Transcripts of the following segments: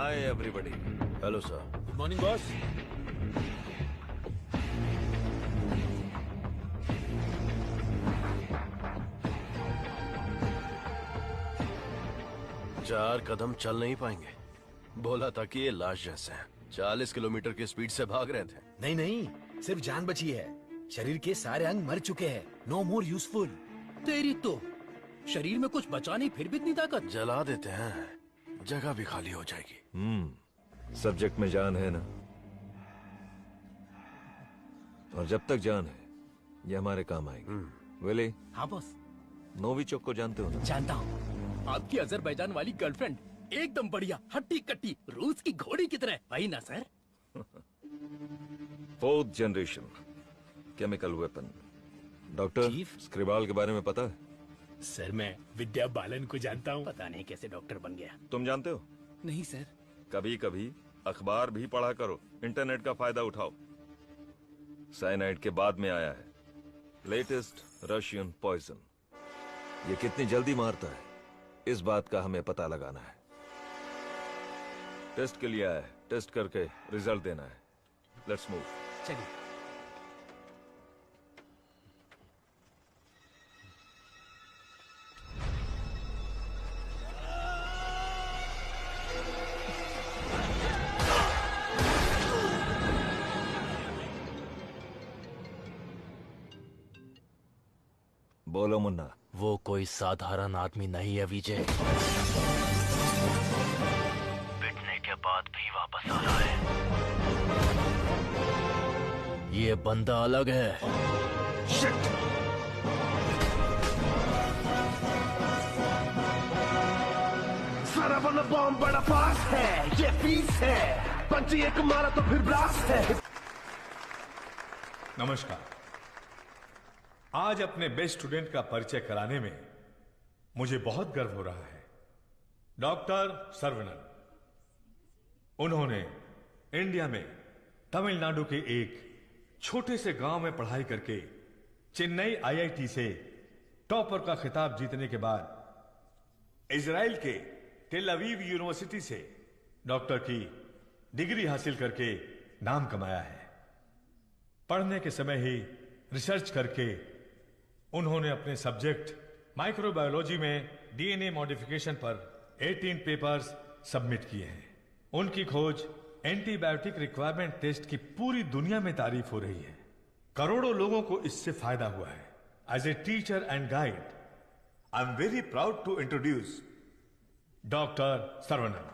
Hi everybody. Hello sir. Good morning boss. चार कदम चल नहीं पाएंगे। बोला था कि ये लाश जैसे हैं। 40 किलोमीटर की स्पीड से भाग रहे थे। नहीं नहीं, सिर्फ जान बची है। शरीर के सारे अंग मर चुके हैं। No more useful. तेरी तो शरीर में कुछ बचा नहीं, फिर भी इतनी ताकत। जला देते हैं, जगह भी खाली हो जाएगी। सब्जेक्ट में जान है ना, और जब तक जान है ये हमारे काम आएगी। विली, हाँ बॉस। नोविचोक को जानते हो ना? जानता हूँ। आपकी अजरबैजान वाली गर्लफ्रेंड एकदम बढ़िया, हट्टी कट्टी, रूस की घोड़ी की तरह। वही ना sir? 4th generation chemical weapon. Doctor chief? Skripal के बारे में पता है? सर मैं विद्या बालन को जानता हूँ। पता नहीं कैसे डॉक्टर बन गया। तुम जानते हो? नहीं सर। कभी कभी अखबार भी पढ़ा करो, इंटरनेट का फायदा उठाओ। साइनाइड के बाद में आया है लेटेस्ट रशियन पॉइजन। ये कितनी जल्दी मारता है, इस बात का हमें पता लगाना है। टेस्ट के लिए आया है, टेस्ट करके रिजल्ट देना है। Let's move. चलिए। बोलो मुन्ना। वो कोई साधारण आदमी नहीं है विजय। पिटने के बाद भी वापस आ रहा है। ये बंदा अलग है। शिट! सारा बना बॉम्ब बड़ा फास्ट है, ये फीस है। पंची एक मारा तो फिर ब्लास्ट है। नमस्कार। आज अपने बेस्ट स्टूडेंट का परिचय कराने में मुझे बहुत गर्व हो रहा है। डॉक्टर सर्वनन। उन्होंने इंडिया में तमिलनाडु के एक छोटे से गांव में पढ़ाई करके चेन्नई आईआईटी से टॉपर का खिताब जीतने के बाद इजराइल के टेल अवीव यूनिवर्सिटी से डॉक्टर की डिग्री हासिल करके नाम कमाया है। पढ़ने के समय ही रिसर्च करके उन्होंने अपने सब्जेक्ट माइक्रोबायोलॉजी में डीएनए मॉडिफिकेशन पर 18 पेपर्स सबमिट किए हैं। उनकी खोज एंटीबायोटिक रिक्वायरमेंट टेस्ट की पूरी दुनिया में तारीफ हो रही है। करोड़ों लोगों को इससे फायदा हुआ है। As a teacher and guide, I am very proud to introduce doctor Saravanan.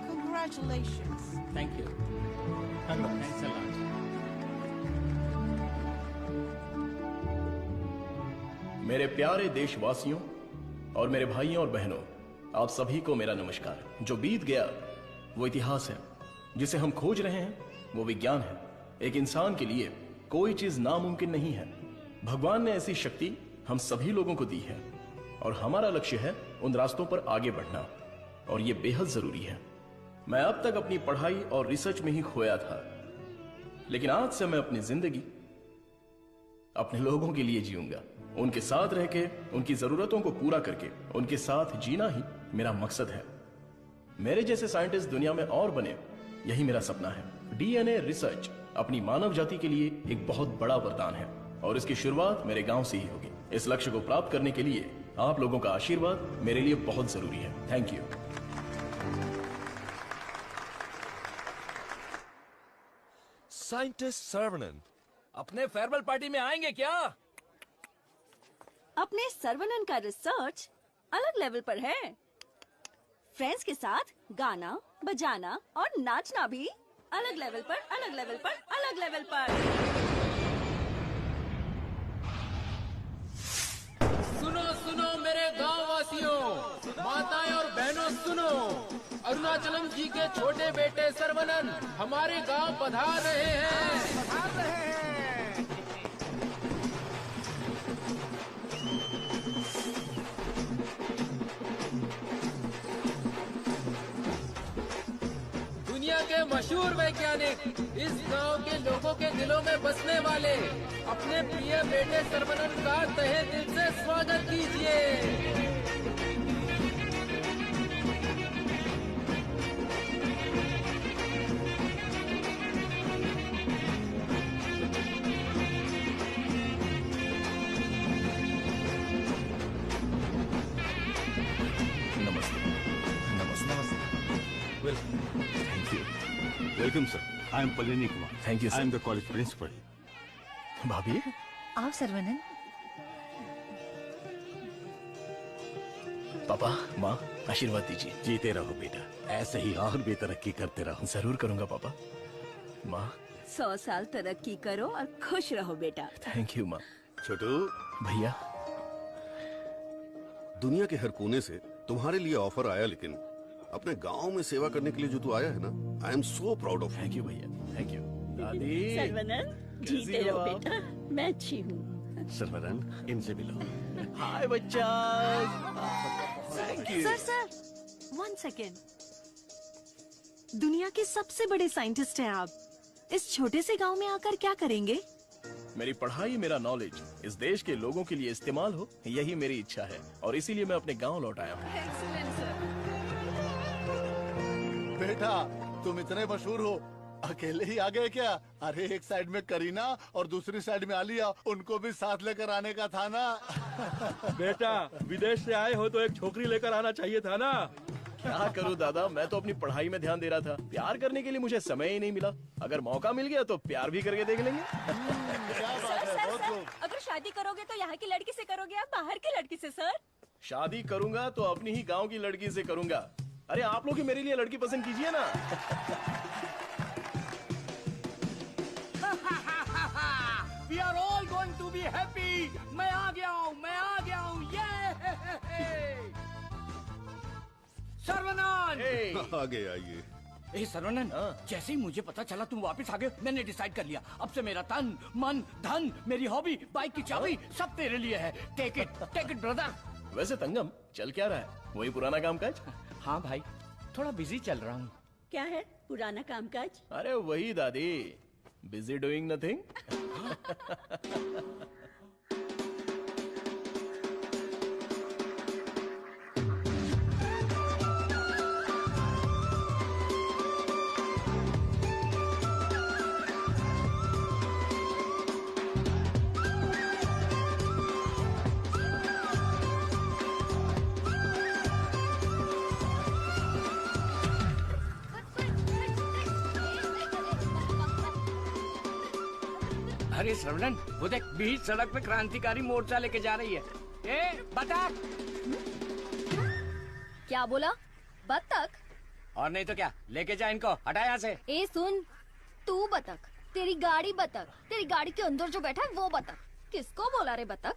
Congratulations. Thank you. Thanks a lot. मेरे प्यारे देशवासियों और मेरे भाइयों और बहनों, आप सभी को मेरा नमस्कार। जो बीत गया वो इतिहास है, जिसे हम खोज रहे हैं वो विज्ञान है। एक इंसान के लिए कोई चीज नामुमकिन नहीं है। भगवान ने ऐसी शक्ति हम सभी लोगों को दी है और हमारा लक्ष्य है उन रास्तों पर आगे बढ़ना, और ये बेहद जरूरी है। मैं अब तक अपनी पढ़ाई और रिसर्च में ही खोया था, लेकिन आज से मैं अपनी जिंदगी अपने लोगों के लिए जीऊंगा। उनके साथ रह के, उनकी जरूरतों को पूरा करके, उनके साथ जीना ही मेरा मकसद है। मेरे जैसे साइंटिस्ट दुनिया में और बने, यही मेरा सपना है। डीएनए रिसर्च अपनी मानव जाति के लिए एक बहुत बड़ा वरदान है और इसकी शुरुआत मेरे गांव से ही होगी। इस लक्ष्य को प्राप्त करने के लिए आप लोगों का आशीर्वाद मेरे लिए बहुत जरूरी है। Thank you. साइंटिस्ट सर्वनन अपने फेयरवेल पार्टी में आएंगे क्या? अपने सर्वनन का रिसर्च अलग लेवल पर है। फ्रेंड्स के साथ गाना, बजाना और नाचना भी अलग लेवल पर, अलग लेवल पर, अलग लेवल पर। सुनो सुनो मेरे गांव वासियों, माताएं और बहनों सुनो। अरुणाचलम जी के छोटे बेटे सर्वनन हमारे गांव पधार रहे हैं। मशहूर वैज्ञानिक, इस गांव के लोगों के दिलों में बसने वाले, अपने प्रिय बेटे सर्वनन का तहे दिल से स्वागत कीजिए। Welcome, sir. I am Palini Kumar. Thank you, sir. I am the college principal. भाभी, आओ सर्वनन। पापा, माँ, आशीर्वाद दीजिए। जीते रहो बेटा, ऐसे ही और भी तरक्की करते रहो। जरूर करूंगा पापा। माँ, 100 साल तरक्की करो और खुश रहो बेटा। थैंक यू माँ। छोटू, भैया, दुनिया के हर कोने से तुम्हारे लिए ऑफर आया, लेकिन अपने गांव में सेवा करने के लिए जो तू आया है ना, आई am so proud of. Thank you भैया, थैंक यू। दादी, सर्वनन, जीते रहो बेटा, मैं अच्छी हूँ। सर्वनन, इनसे मिलो। हाय बच्चा। Thank you. Sir 1 second. दुनिया के सबसे बड़े साइंटिस्ट हैं आप, इस छोटे से गांव में आकर क्या करेंगे? मेरी पढ़ाई, मेरा नॉलेज इस देश के लोगों के लिए इस्तेमाल हो, यही मेरी इच्छा है, और इसीलिए मैं अपने गांव लौट आया हूँ। बेटा, तुम इतने मशहूर हो, अकेले ही आ गए क्या? अरे एक साइड में करीना और दूसरी साइड में आलिया, उनको भी साथ लेकर आने का था ना। बेटा, विदेश से आए हो तो एक छोकरी लेकर आना चाहिए था ना। क्या करूं दादा, मैं तो अपनी पढ़ाई में ध्यान दे रहा था। प्यार करने के लिए मुझे समय ही नहीं मिला। अगर मौका मिल गया तो प्यार भी करके देख लेंगे। अगर शादी करोगे तो यहाँ की लड़की से करोगे या बाहर की लड़की से सर? शादी करूंगा तो अपनी ही गांव की लड़की से करूंगा। अरे आप लोग ही मेरे लिए लड़की पसंद कीजिए ना। We are all going to be happy. मैं आ गया हूँ, ये सर्वनन। आगे आइए। ए सर्वनन, जैसे ही मुझे पता चला तुम वापस आ गए, मैंने डिसाइड कर लिया, अब से मेरा तन, मन, धन, मेरी हॉबी, बाइक की चाबी सब तेरे लिए है। Take it brother. वैसे तंगम, चल क्या रहा है? वही पुराना कामकाज? हाँ भाई, थोड़ा बिजी चल रहा हूँ। क्या है पुराना कामकाज? अरे वही दादी, बिजी डूइंग नथिंग। अरे श्रवणन, वो देख, बीच सड़क पे क्रांतिकारी मोर्चा लेके जा रही है। ए बतख। क्या बोला? बतख? और नहीं तो क्या, लेके जा इनको, हटा यहाँ से। ए सुन, तू बतख, तेरी गाड़ी बतख, तेरी गाड़ी के अंदर जो बैठा है वो बतख। किसको बोला रे बतख?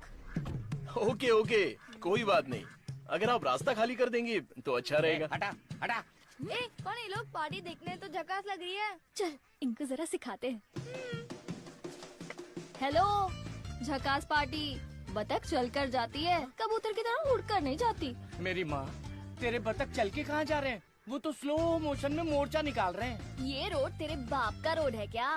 ओके ओके, कोई बात नहीं। अगर आप रास्ता खाली कर देंगी तो अच्छा रहेगा। हटा हटा। ए कौन ये लोग? पार्टी देखने तो झकास लग रही है। चल इनको जरा सिखाते हैं। हेलो, झकास पार्टी। बतख चलकर जाती है, कबूतर की तरह उड़कर नहीं जाती। मेरी माँ, तेरे बतख चल के कहाँ जा रहे हैं? वो तो स्लो मोशन में मोर्चा निकाल रहे हैं। ये रोड तेरे बाप का रोड है क्या?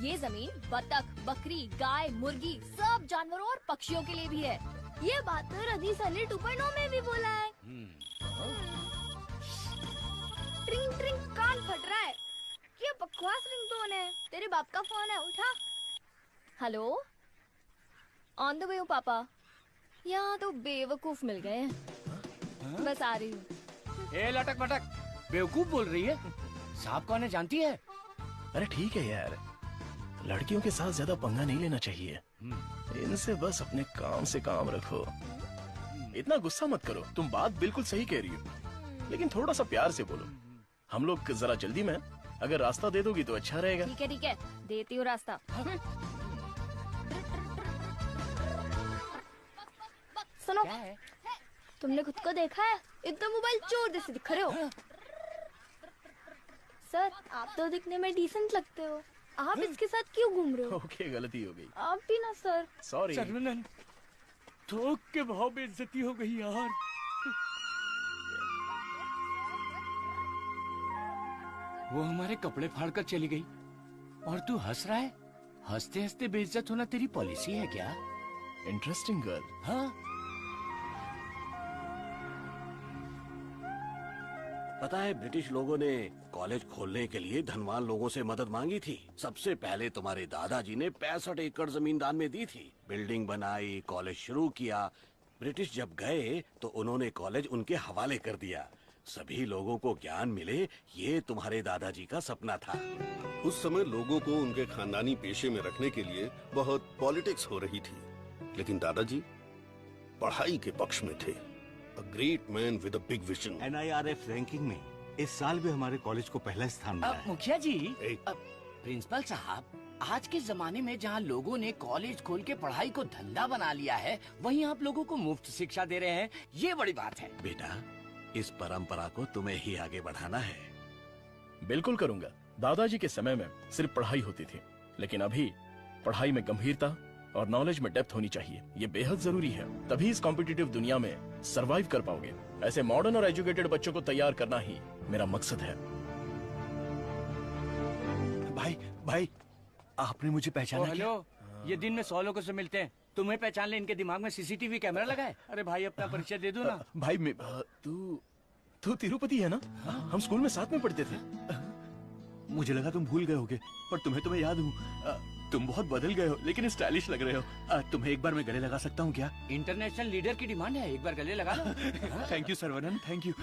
ये जमीन बतख, बकरी, गाय, मुर्गी, सब जानवरों और पक्षियों के लिए भी है। ये बात तो रदी सली 2.0 में भी बोला है। ट्रिंग ट्रिंग, कान फट रहा है। ये बकवास रिंगटोन है। तेरे बाप का फोन है, उठा। हेलो, ऑन द वे हूँ पापा। यहाँ तो बेवकूफ मिल गए हैं, बस आ रही हूँ। ए लटक पटक, बेवकूफ बोल रही है? साहब कौन है जानती है? अरे ठीक है यार, लड़कियों के साथ ज्यादा पंगा नहीं लेना चाहिए। इनसे बस अपने काम से काम रखो। इतना गुस्सा मत करो, तुम बात बिल्कुल सही कह रही हो, लेकिन थोड़ा सा प्यार से बोलो। हम लोग जरा जल्दी में, अगर रास्ता दे दोगी तो अच्छा रहेगा। ठीक है, देती हूँ रास्ता। सुनो, तुमने खुद को देखा है? इतना मोबाइल चोर जैसे दिख रहे हो। सर, आप तो दिखने में डिसेंट लगते हो, आप इसके साथ क्यों घूम रहे हो? ओके, गलती हो गई। आप भी ना सर। सॉरी। सर्वनन, थोक के भाव में इज्जती हो गई यार। वो हमारे कपड़े फाड़कर चली गई और तू हंस रहा है? हंसते हंसते बेइज्जत होना तेरी पॉलिसी है क्या? Interesting girl. हाँ। पता है ब्रिटिश लोगों ने कॉलेज खोलने के लिए धनवान लोगों से मदद मांगी थी। सबसे पहले तुम्हारे दादाजी ने 65 एकड़ जमीन दान में दी थी। बिल्डिंग बनाई, कॉलेज शुरू किया। ब्रिटिश जब गए तो उन्होंने कॉलेज उनके हवाले कर दिया। सभी लोगों को ज्ञान मिले, ये तुम्हारे दादाजी का सपना था। उस समय लोगों को उनके खानदानी पेशे में रखने के लिए बहुत पॉलिटिक्स हो रही थी, लेकिन दादाजी पढ़ाई के पक्ष में थे। A great man with a big vision. NIRF ranking में इस साल भी हमारे कॉलेज को पहला स्थान मिला है। मुखिया जी, प्रिंसिपल साहब, आज के जमाने में जहाँ लोगों ने कॉलेज खोल के पढ़ाई को धंधा बना लिया है, वहीं आप लोगों को मुफ्त शिक्षा दे रहे हैं। ये बड़ी बात है। बेटा, इस परंपरा को तुम्हें ही आगे बढ़ाना है। बिल्कुल करूंगा। दादाजी के समय में सिर्फ पढ़ाई होती थी, लेकिन अभी पढ़ाई में गंभीरता और नॉलेज में डेप्थ होनी चाहिए। ये बेहद जरूरी है, तभी इस कॉम्पिटिटिव दुनिया में सरवाइव कर पाओगे। ऐसे मॉडर्न और एजुकेटेड बच्चों को तैयार करना ही मेरा मकसद है। भाई, आपने मुझे पहचाना क्या? हेलो, ये दिन में 100 लोगों से मिलते हैं, तुम्हें पहचान ले इनके दिमाग में CCTV कैमरा लगा है। अरे भाई, अपना परिचय दे दो ना। भाई तू तिरुपति है ना? हम स्कूल में साथ में पढ़ते थे। मुझे लगा तुम भूल गए होगे, पर तुम्हें तो मैं याद हूँ। तुम बहुत बदल गए हो, लेकिन स्टाइलिश लग रहे हो। तुम्हें एक बार मैं गले लगा सकता हूँ क्या? इंटरनेशनल लीडर की डिमांड है, एक बार गले लगा लो। Thank you Saravanan, thank you.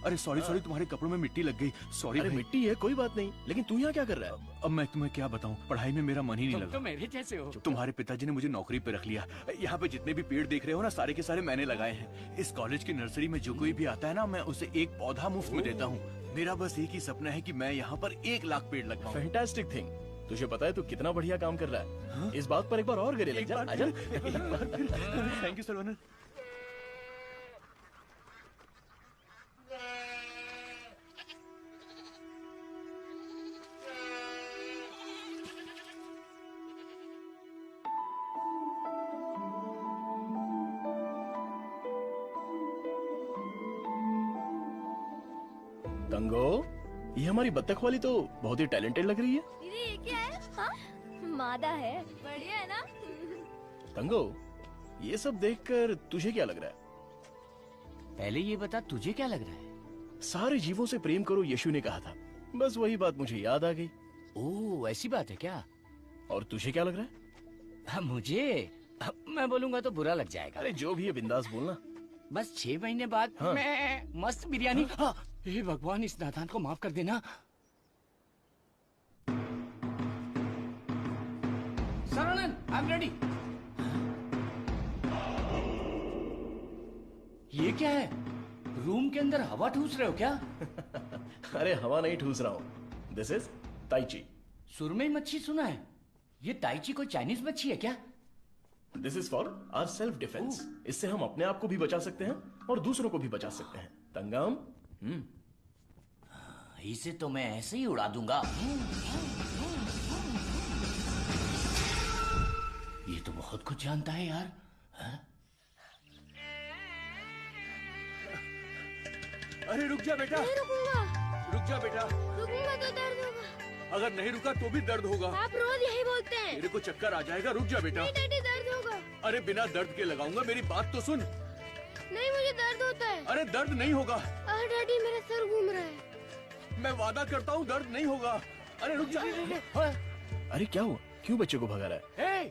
अरे सॉरी, तुम्हारे कपड़ों में मिट्टी लग गई। सॉरी। अरे मिट्टी है, कोई बात नहीं, लेकिन तू यहाँ क्या कर रहा है? अब मैं तुम्हें क्या बताऊँ, पढ़ाई में मेरा मन ही नहीं तुम लगा। तो मेरे जैसे हो। तुम्हारे पिताजी ने मुझे नौकरी पे रख लिया। यहाँ पे जितने भी पेड़ देख रहे हो ना, सारे के सारे मैंने लगाए हैं। इस कॉलेज की नर्सरी में जो कोई भी आता है ना, मैं उसे एक पौधा मुफ्त में देता हूँ। मेरा बस एक ही सपना है कि मैं यहाँ पर 1 लाख पेड़ लगाऊं। Fantastic thing. तुझे पता है तू कितना बढ़िया काम कर रहा है। हाँ? इस बात पर एक बार और गले लग जा। आजा। Thank you Saravanan. तंगो, ये हमारी बत्तख वाली तो बहुत ही टैलेंटेड लग रही है। दीदी, ये क्या है? हाँ? मादा है। बढ़िया है ना? तंगो, ये सब देखकर तुझे क्या लग रहा है? पहले ये बता, तुझे क्या लग रहा है? सारे जीवों से प्रेम करो, यीशु ने कहा था। बस वही बात मुझे याद आ गई। ओह, ऐसी बात है क्या? और तुझे क्या लग रहा है? हाँ, मुझे मैं बोलूंगा तो बुरा लग जाएगा। अरे जो भी है, बिंदास बोलना। बस 6 महीने बाद हाँ। मैं मस्त बिरयानी। हाँ। हे भगवान, इस नादान को माफ कर देना। Saravanan, I am ready. ये क्या है? रूम के अंदर हवा ठूस रहे हो क्या? अरे हवा नहीं ठूस रहा हूँ। This is tai chi. सुरमई मच्छी सुना है। ये ताइची कोई चाइनीज मच्छी है क्या? This is for our self defence. इससे हम अपने आप को भी बचा सकते हैं और दूसरों को भी बचा सकते हैं। तंगम, इसे तो मैं ऐसे ही उड़ा दूंगा। ये तो बहुत कुछ जानता है यार। अरे रुक जा बेटा। नहीं रुकूंगा। रुक जा बेटा। रुकूंगा तो दर्द होगा। अगर नहीं रुका तो भी दर्द होगा। आप रोज यही बोलते हैं। मेरे को चक्कर आ जाएगा। रुक जा बेटा। नहीं डैडी, दर्द होगा। अरे बिना दर्द के लगाऊंगा, मेरी बात तो सुन। नहीं, मुझे दर्द होता है। अरे दर्द नहीं होगा। डैडी, मेरा सर घूम रहा है। मैं वादा करता हूँ दर्द नहीं होगा। अरे रुक जा। अरे क्या हुआ? क्यों बच्चे को भगा रहा है?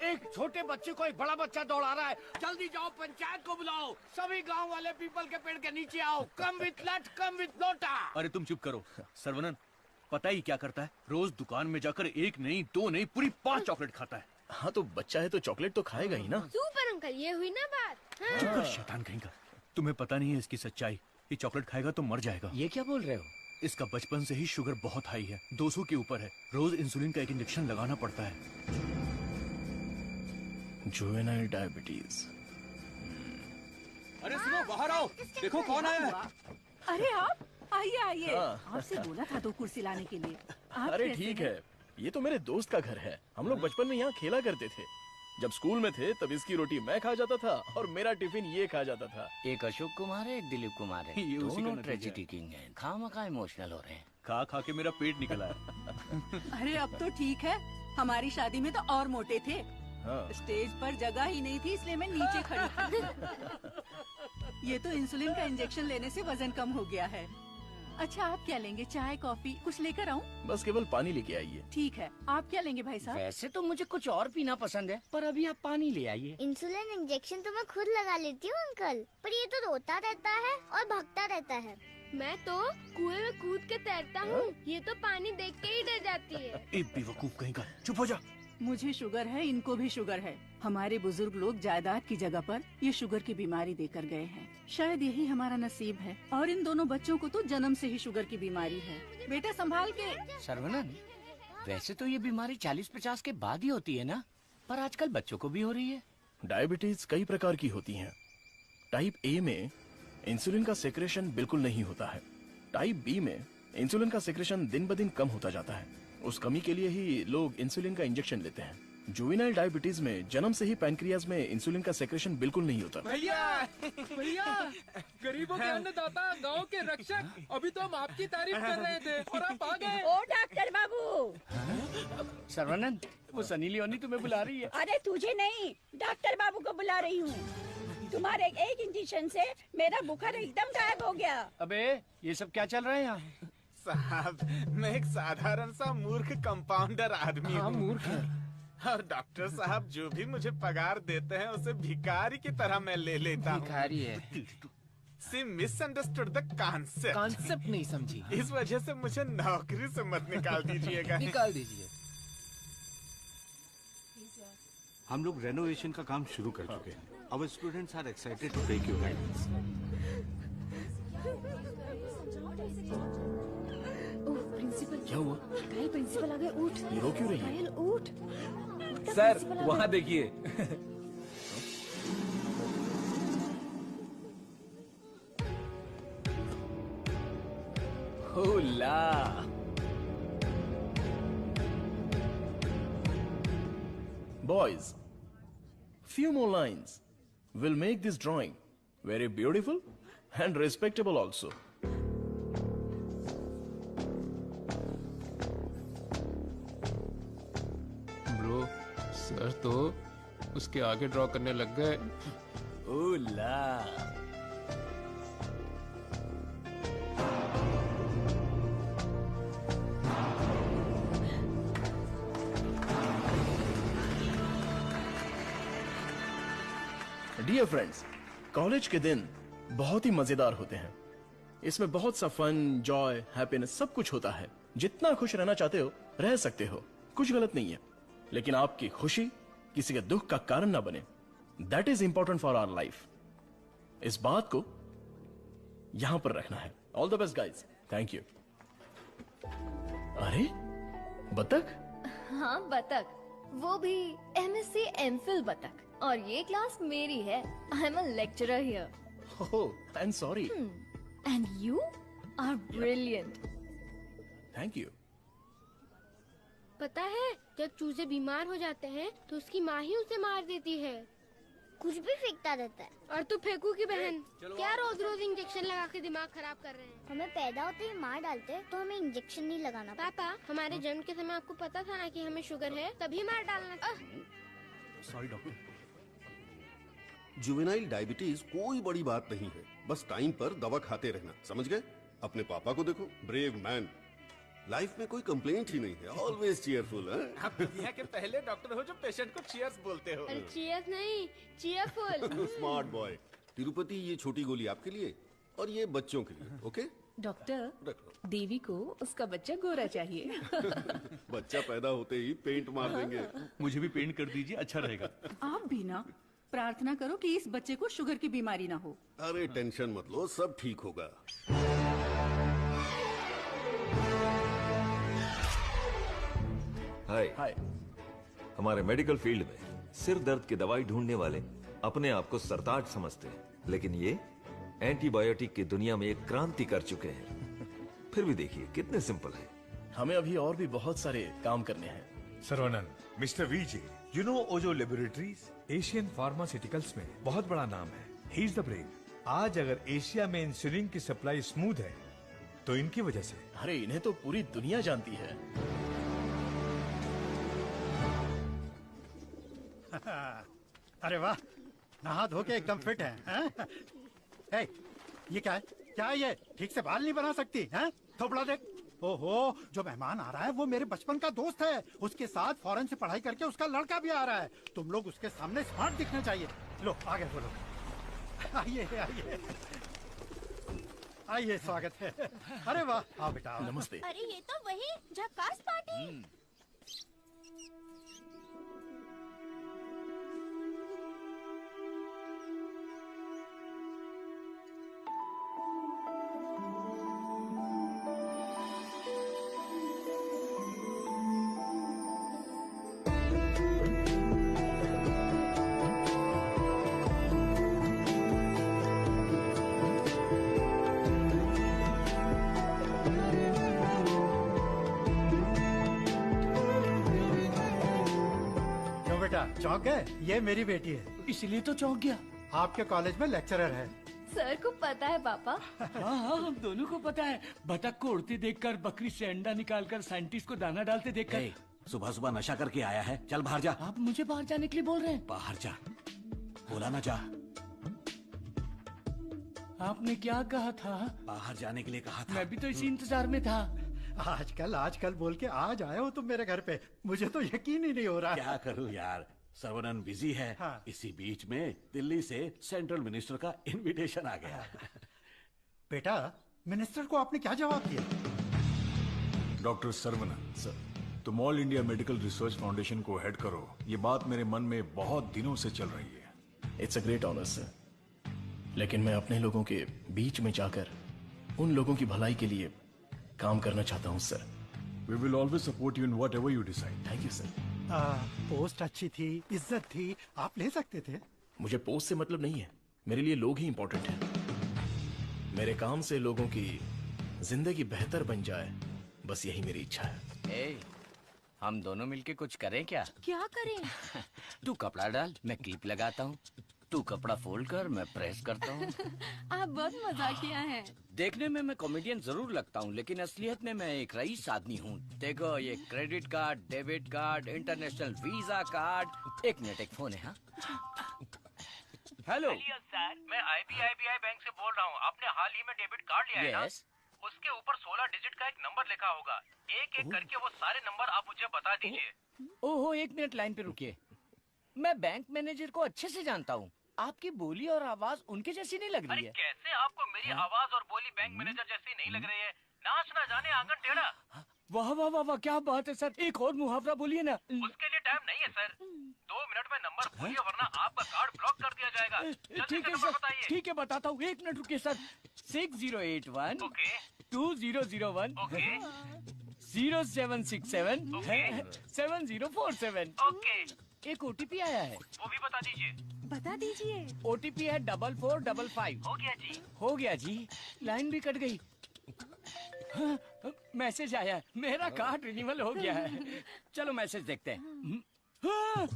एक छोटे बच्चे को एक बड़ा बच्चा दौड़ा रहा है। जल्दी जाओ, पंचायत को बुलाओ। सभी गांव वाले पीपल के पेड़ के नीचे आओ। कम विथ लट, कम विथ लोटा। अरे तुम चुप करो। सरवनन, पता ही क्या करता है? रोज दुकान में जाकर 1 नहीं, 2 नहीं, पूरी 5 चॉकलेट खाता है। हाँ तो बच्चा है तो चॉकलेट तो खाएगा ही ना। सुपर अंकल, ये हुई ना बात। हाँ। चुप कर शैतान कहीं का। तुम्हें पता नहीं है इसकी सच्चाई। ये चॉकलेट खाएगा तो मर जाएगा। ये क्या बोल रहे हो? इसका बचपन से ही शुगर बहुत हाई है, 200 के ऊपर है। रोज इंसुलिन का एक इंजेक्शन लगाना पड़ता है। Juvenile diabetes. अरे सुनो, बाहर आओ। देखो कौन आया है। अरे आप आइए आइए। हाँ। आपसे बोला था 2 कुर्सी लाने के लिए। आप अरे कैसे ठीक हैं? है, ये तो मेरे दोस्त का घर है। हम लोग बचपन में यहाँ खेला करते थे। जब स्कूल में थे तब इसकी रोटी मैं खा जाता था और मेरा टिफिन ये खा जाता था। एक अशोक कुमार है, एक दिलीप कुमार है। ये उसी का दोनों नतीजा है। ट्रेजेडी किंग हैं। खामखा इमोशनल हो रहे हैं। खा खा के मेरा पेट निकला है। अरे अब तो ठीक है, हमारी शादी में तो और मोटे थे। हाँ। स्टेज पर जगह ही नहीं थी, इसलिए मैं नीचे खड़ी थी। ये तो इंसुलिन का इंजेक्शन लेने से वजन कम हो गया है। अच्छा आप क्या लेंगे, चाय कॉफी कुछ लेकर आऊं? बस केवल पानी लेके आइए। ठीक है, आप क्या लेंगे भाई साहब? वैसे तो मुझे कुछ और पीना पसंद है, पर अभी आप पानी ले आइए। इंसुलिन इंजेक्शन तो मैं खुद लगा लेती हूँ अंकल, पर ये तो रोता रहता है और भागता रहता है। मैं तो कुएं में कूद के तैरता हूँ, ये तो पानी देख के ही डर जाती है। ए बेवकूफ कहीं का, चुप हो जा। मुझे शुगर है, इनको भी शुगर है। हमारे बुजुर्ग लोग जायदाद की जगह पर ये शुगर की बीमारी देकर गए हैं। शायद यही हमारा नसीब है। और इन दोनों बच्चों को तो जन्म से ही शुगर की बीमारी है। बेटा संभाल के। सर्वनन, वैसे तो ये बीमारी 40-50 के बाद ही होती है ना, पर आजकल बच्चों को भी हो रही है। डायबिटीज कई प्रकार की होती हैं। टाइप ए में इंसुलिन का सेक्रेशन बिल्कुल नहीं होता है। टाइप बी में इंसुलिन का सेक्रेशन दिन ब दिन कम होता जाता है। उस कमी के लिए ही लोग इंसुलिन का इंजेक्शन लेते हैं। जुवेनाइल डायबिटीज में जन्म से ही पैनक्रियाज में इंसुलिन का सेक्रेशन बिल्कुल नहीं होता। भैया गरीबों के अन्नदाता, गांव के रक्षक, अभी तो हम आपकी तारीफ कर रहे थे और आप आ गए। ओ डॉक्टर बाबू। सर्वनन, वो सनी लियोनी तुम्हें बुला रही है। अरे तुझे नहीं, डॉक्टर बाबू को बुला रही हूँ। तुम्हारे एक इंजेक्शन से मेरा बुखार एकदम गायब हो गया। अबे ये सब क्या चल रहा है यहाँ? साहब मैं एक साधारण सा मूर्ख कंपाउंडर आदमी हूँ। मूर्ख है। और डॉक्टर साहब जो भी मुझे पगार देते हैं उसे भिखारी की तरह मैं ले लेता हूँ। भिखारी है। सी मिसअंडरस्टूड द कॉन्सेप्ट। कॉन्सेप्ट नहीं समझी। इस वजह से मुझे नौकरी से मत निकाल दीजिएगा। निकाल दीजिए। हम लोग रेनोवेशन का काम शुरू कर चुके हैं। Our students are excited to take your guidance. Oh principal. क्या हुआ? कायल प्रिंसिपल आ गए, उठ। ये रो क्यों रही है? कायल उठ। सर वहाँ देखिए। होला। Boys, few more lines will make this drawing very beautiful and respectable also. Bro, sir तो उसके आगे ड्रॉ करने लग गए। ओला। डियर फ्रेंड्स, कॉलेज के दिन बहुत ही मजेदार होते हैं। इसमें बहुत सा फन, जॉय, हैप्पीनेस सब कुछ होता है। जितना खुश रहना चाहते हो रह सकते हो, कुछ गलत नहीं है। लेकिन आपकी खुशी किसी के दुख का कारण ना बने, that is important for our life. इस बात को यहां पर रखना है। All the best guys, thank you. अरे बतख? हाँ बतख, वो भी MSc MPhil बतख। और ये क्लास मेरी है। I am a lecturer here. Oh, I am sorry. And you are brilliant. Thank you. पता है जब चूजे बीमार हो जाते हैं तो उसकी माँ ही उसे मार देती है। कुछ भी फेंकता रहता है। और तू फेंकू की बहन, क्या रोज रोज इंजेक्शन लगा के दिमाग खराब कर रहे हैं। हमें पैदा होते ही मार डालते तो हमें इंजेक्शन नहीं लगाना। पापा, हमारे जन्म के समय आपको पता था ना कि हमें शुगर है, तभी मार डालना था। Sorry doctor. जुवेनाइल डायबिटीज कोई बड़ी बात नहीं है, बस टाइम पर दवा खाते रहना, समझ गए? अपने पापा को देखो, ब्रेव मैन, लाइफ में कोई कंप्लेंट ही नहीं है, ऑलवेज चीयरफुल है। आप दुनिया के पहले डॉक्टर हो जो पेशेंट को चीयर्स बोलते हो। अरे चीयर्स नहीं, चीयरफुल। Smart boy. तिरुपति, ये छोटी गोली आपके लिए और ये बच्चों के लिए, ओके? डॉक्टर, देवी को उसका बच्चा गोरा चाहिए। बच्चा पैदा होते ही पेंट मार देंगे। मुझे भी पेंट कर दीजिए, अच्छा रहेगा। आप भी ना प्रार्थना करो कि इस बच्चे को शुगर की बीमारी ना हो। अरे टेंशन मत लो, सब ठीक होगा। हाय। हमारे मेडिकल फील्ड में सिर दर्द की दवाई ढूंढने वाले अपने आप को सरताज समझते हैं, लेकिन ये एंटीबायोटिक की दुनिया में एक क्रांति कर चुके हैं। फिर भी देखिए कितने सिंपल है। हमें अभी और भी बहुत सारे काम करने हैं। Saravanan, mister VJ, you know Ojo laboratories Asian pharmaceuticals में बहुत बड़ा नाम है। He is the brain. आज अगर एशिया में इंसुलिन की सप्लाई स्मूथ है तो इनकी वजह से। अरे इन्हें तो पूरी दुनिया जानती है। अरे वाह, नहा धो के एकदम फिट है, हैं? ए, ये क्या है? क्या है ये? ठीक से बाल नहीं बना सकती हैं? थोपड़ा देख। ओहो, जो मेहमान आ रहा है वो मेरे बचपन का दोस्त है। उसके साथ फॉरेन से पढ़ाई करके उसका लड़का भी आ रहा है। तुम लोग उसके सामने स्मार्ट दिखने चाहिए। लो आगे बोलो। आइए आइए आइए, स्वागत है। अरे वाह, आओ बेटा आओ। नमस्ते। अरे ये तो वही झक्कास पार्टी। चौंक गए? ये मेरी बेटी है। इसलिए तो चौंक गया। आपके कॉलेज में लेक्चरर है। सर को पता है पापा। हाँ हाँ, हम दोनों को पता है। बतख को उड़ते देखकर, बकरी से अंडा निकालकर, साइंटिस्ट को दाना डालते देखकर। सुबह सुबह नशा करके आया है, चल बाहर जा। आप मुझे बाहर जाने के लिए बोल रहे हैं? बाहर जा, बोला ना जा। आपने क्या कहा था? बाहर जाने के लिए कहा था। मैं भी तो इसी इंतजार में था। आजकल बोल के आज आए हो तुम मेरे घर पे। मुझे तो यकीन ही नहीं हो रहा। क्या करूं यार, सर्वनन बिजी है। हाँ। इसी बीच में दिल्ली से सेंट्रल मिनिस्टर का इनविटेशन आ गया। बेटा, मिनिस्टर को आपने क्या जवाब दिया? डॉक्टर सर्वनन सर, तुम all India medical research foundation को हेड करो, ये बात मेरे मन में बहुत दिनों से चल रही है। It's a great honour sir, लेकिन मैं अपने लोगों के बीच में जाकर उन लोगों की भलाई के लिए काम करना चाहता हूँ sir. We will always support you in whatever you decide. Thank you sir. Post अच्छी थी, इज्जत थी, आप ले सकते थे। मुझे पोस्ट से मतलब नहीं है, मेरे लिए लोग ही इंपॉर्टेंट हैं। मेरे काम से लोगों की जिंदगी बेहतर बन जाए, बस यही मेरी इच्छा है। हम दोनों मिलके कुछ करें क्या? क्या करें? तू कपड़ा डाल, मैं क्लिप लगाता हूँ। तू कपड़ा फोल्ड कर, मैं प्रेस करता हूँ। आप बहुत मजाकिया हैं। देखने में मैं कॉमेडियन जरूर लगता हूँ, लेकिन असलियत में मैं एक रईस आदमी हूँ। देखो, ये credit card, debit card, international visa card. एक मिनट, एक फोन है। हाँ, हेलो सर, मैं IBI बैंक से बोल रहा हूँ। आपने हाल ही में डेबिट कार्ड लिया है ना? उसके ऊपर 16 डिजिट का एक नंबर लिखा होगा। एक एक करके वो सारे नंबर आप मुझे बता दीजिए। ओहो, एक मिनट लाइन पे रुकिए। मैं बैंक मैनेजर को अच्छे से जानता हूँ। आपकी बोली और आवाज उनके जैसी नहीं लग रही है। कैसे आपको मेरी आवाज और बोली बैंक मैनेजर जैसी नहीं लग रही है? नाच ना जाने आंगन टेढ़ा। वाह वाह वाह वाह, क्या बात है सर। एक और मुहावरा बोलिए ना। उसके लिए टाइम नहीं है सर। 2 मिनट में नंबर बोलिए, वरना आपका कार्ड ब्लॉक कर दिया जाएगा। ठीक है सर, ठीक है बताता हूँ। एक मिनट रुकिए सर। 6081 2001 0767 7047। एक OTP आया है, वो भी बता दीजिए। बता दीजिए। OTP है 4455। हो गया जी। हो गया जी। लाइन भी कट गई। हाँ, मैसेज आया है, मेरा कार्ड रिन्यूअल हो गया है। चलो मैसेज देखते हैं। हाँ,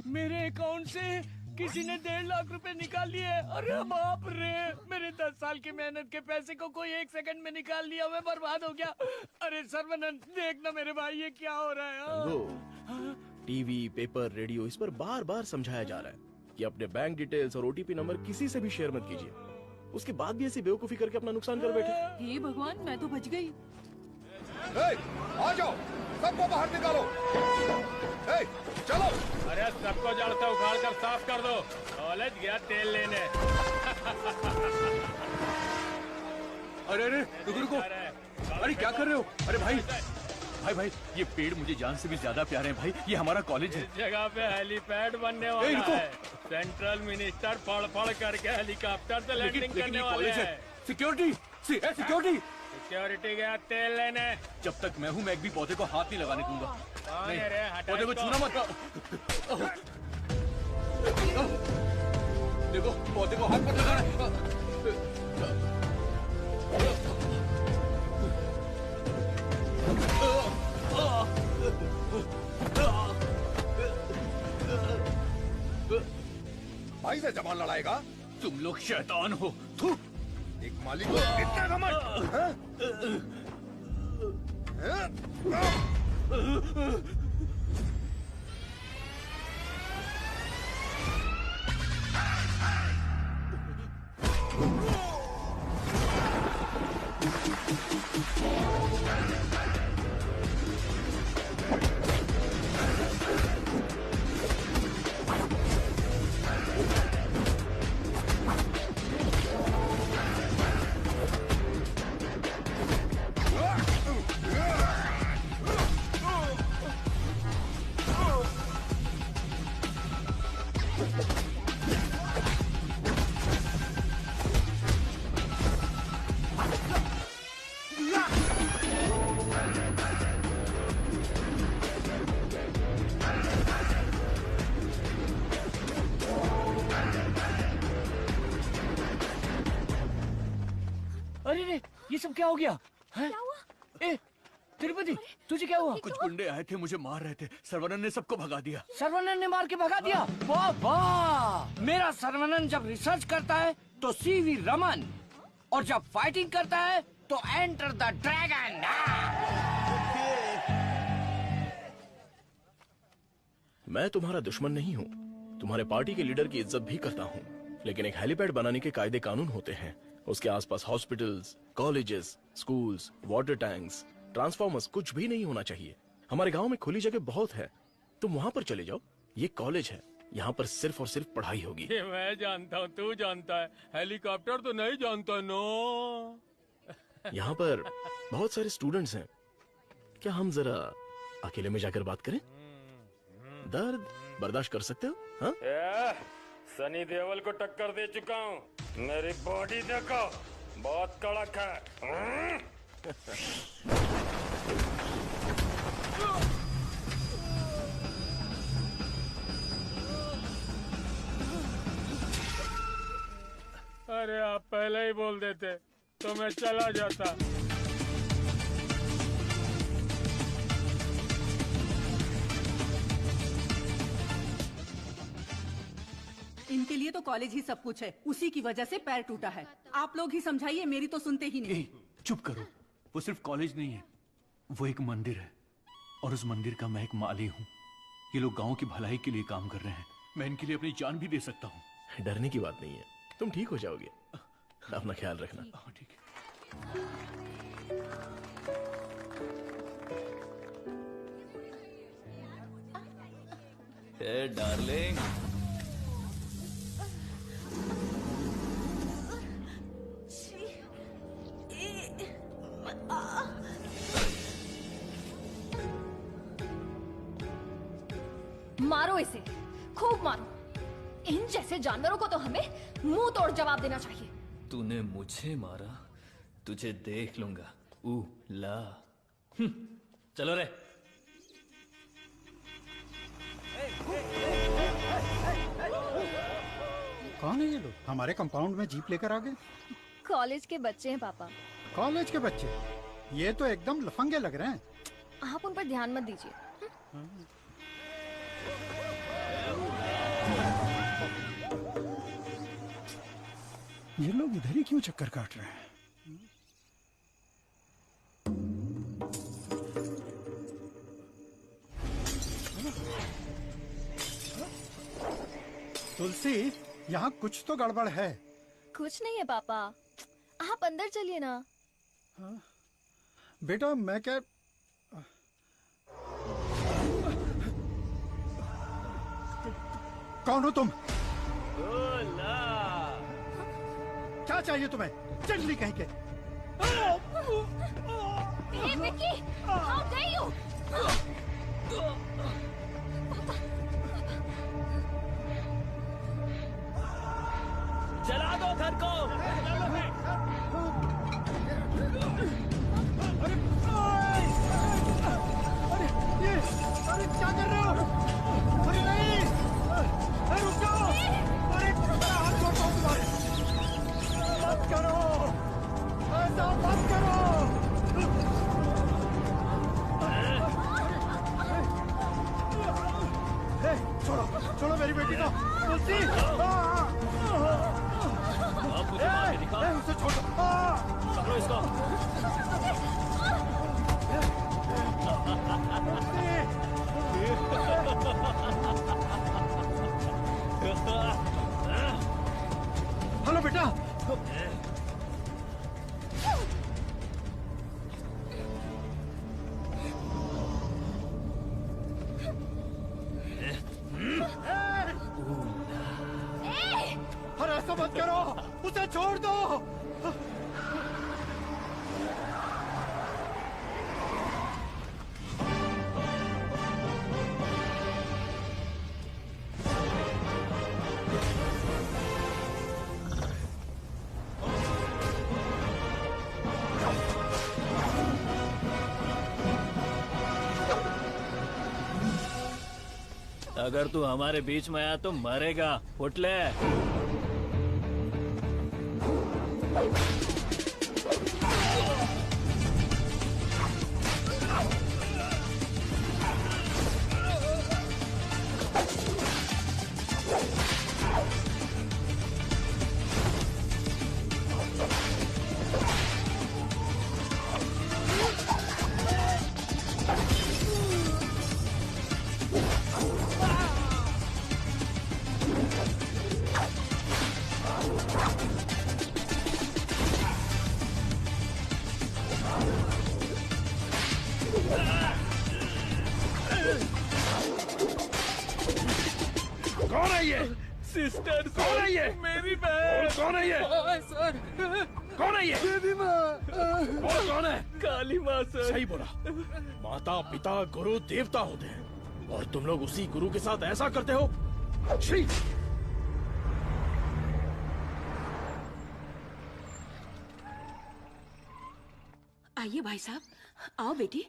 मेरे अकाउंट से किसी ने 1.5 लाख रुपए निकाल लिए। अरे बाप रे, मेरे 10 साल की मेहनत के पैसे को कोई 1 सेकंड में निकाल लिया। मैं बर्बाद हो गया। अरे सर्वनन, देखना मेरे भाई, ये क्या हो रहा है? टीवी, पेपर, रेडियो, इस पर बार बार समझाया जा रहा है कि अपने बैंक डिटेल्स और OTP नंबर किसी से भी शेयर मत कीजिए। उसके बाद भी ऐसी बेवकूफी करके अपना नुकसान कर बैठे। हे भगवान, मैं तो बच गई। आ जाओ, सबको बाहर निकालो। चलो। अरे सबको जड़ से उखाड़ कर साफ कर दो। कॉलेज गया तेल लेने। अरे रुको। अरे क्या कर रहे हो? अरे भाई, ये पेड़ मुझे जान से भी ज्यादा प्यारे हैं भाई। ये हमारा कॉलेज है। इस जगह पे हेलीपैड बनने वाला है। सेंट्रल मिनिस्टर पढ़ करके हेलीकॉप्टर से लैंडिंग करने वाले हैं। सिक्योरिटी गया तेल लेने। जब तक मैं हूँ, मैं एक भी पौधे को हाथ नहीं लगाने दूंगा। पौधे को छूना मत। देखो, पौधे को हाथ मत लगाना। भाई से जबान लड़ाएगा? तुम लोग शैतान हो। एक मालिक को इतना घमंड, हाँ? अरे रे, ये सब क्या हो गया? क्या हुआ? ए, तिरुपति, तुझे क्या हुआ? कुछ गुंडे आए थे, मुझे मार रहे थे। सर्वनन ने सबको भगा दिया। सर्वनन ने मार के भगा दिया? वाह वाह! मेरा सर्वनन जब रिसर्च करता है तो सीवी रमन, और जब फाइटिंग करता है तो एंटर द ड्रैगन। मैं तुम्हारा दुश्मन नहीं हूँ, तुम्हारे पार्टी के लीडर की इज्जत भी करता हूँ, लेकिन एक हेलीपैड बनाने के कायदे कानून होते हैं। उसके आसपास hospitals, colleges, schools, water tanks, transformers कुछ भी नहीं होना चाहिए। हमारे गांव में खुली जगह बहुत है, तुम वहां पर चले जाओ। ये कॉलेज है, यहाँ पर सिर्फ और सिर्फ पढ़ाई होगी। ये मैं जानता हूँ, तू जानता है, हेलीकॉप्टर तो नहीं जानता। नो, यहाँ पर बहुत सारे स्टूडेंट्स हैं, क्या हम जरा अकेले में जाकर बात करें? दर्द बर्दाश्त कर सकते हो? हाँ? सनी देओल को टक्कर दे चुका हूँ, मेरी बॉडी देखो, बहुत कड़क है। अरे आप पहले ही बोल देते तो मैं चला जाता। इनके लिए तो कॉलेज ही सब कुछ है, उसी की वजह से पैर टूटा है। आप लोग ही समझाइए, मेरी तो सुनते ही नहीं। चुप करो, वो सिर्फ कॉलेज नहीं है, वो एक मंदिर है, और उस मंदिर का मैं एक माली हूँ। ये लोग गांव की भलाई के लिए काम कर रहे हैं, मैं इनके लिए अपनी जान भी दे सकता हूँ। डरने की बात नहीं है, तुम ठीक हो जाओगे, अपना ख्याल रखना। ठीक है। हे डार्लिंग, मारो इसे, खूब मारो। इन जैसे जानवरों को तो हमें मुंह तोड़ जवाब देना चाहिए। तूने मुझे मारा, तुझे देख लूंगा। ला, चलो रे। कौन है ये लोग? हमारे कंपाउंड में जीप लेकर आ गए। कॉलेज के बच्चे हैं पापा। कॉलेज के बच्चे? ये तो एकदम लफंगे लग रहे हैं। आप उन पर ध्यान मत दीजिए। ये लोग इधर ही क्यों चक्कर काट रहे हैं? तुलसी, यहाँ कुछ तो गड़बड़ है। कुछ नहीं है पापा, आप अंदर चलिए ना। हाँ? बेटा मैं क्या, कौन हो तुम? क्या चाहिए तुम्हें? चंडली कहीं के। Hey, Vicky! How dare you! जला दो घर को। अरे क्या कर रहे हो? अरे नहीं, अरे रुक जाओ। अरे हाथ छोड़ता हूँ तुम्हारे। मत करो, ऐसा मत करो। छोड़ो छोड़ो मेरी बेटी को। तुलसी, अब मुझे मार के दिखा। उसे छोड़ दो। पकड़ो इसको। हेलो बेटा। अरे ऐसा मत करो, उसे छोड़ दो। अगर तू हमारे बीच में आया तो मरेगा। उठ ले। कौन है ये? सिस्टर कौन है ये? मेरी बहन। कौन है ये? सर कौन है ये? देवी माँ। कौन है? काली माँ सर। सही बोला। माता पिता गुरु देवता होते हैं और तुम लोग उसी गुरु के साथ ऐसा करते हो। छी! आइए भाई साहब, आओ बेटी,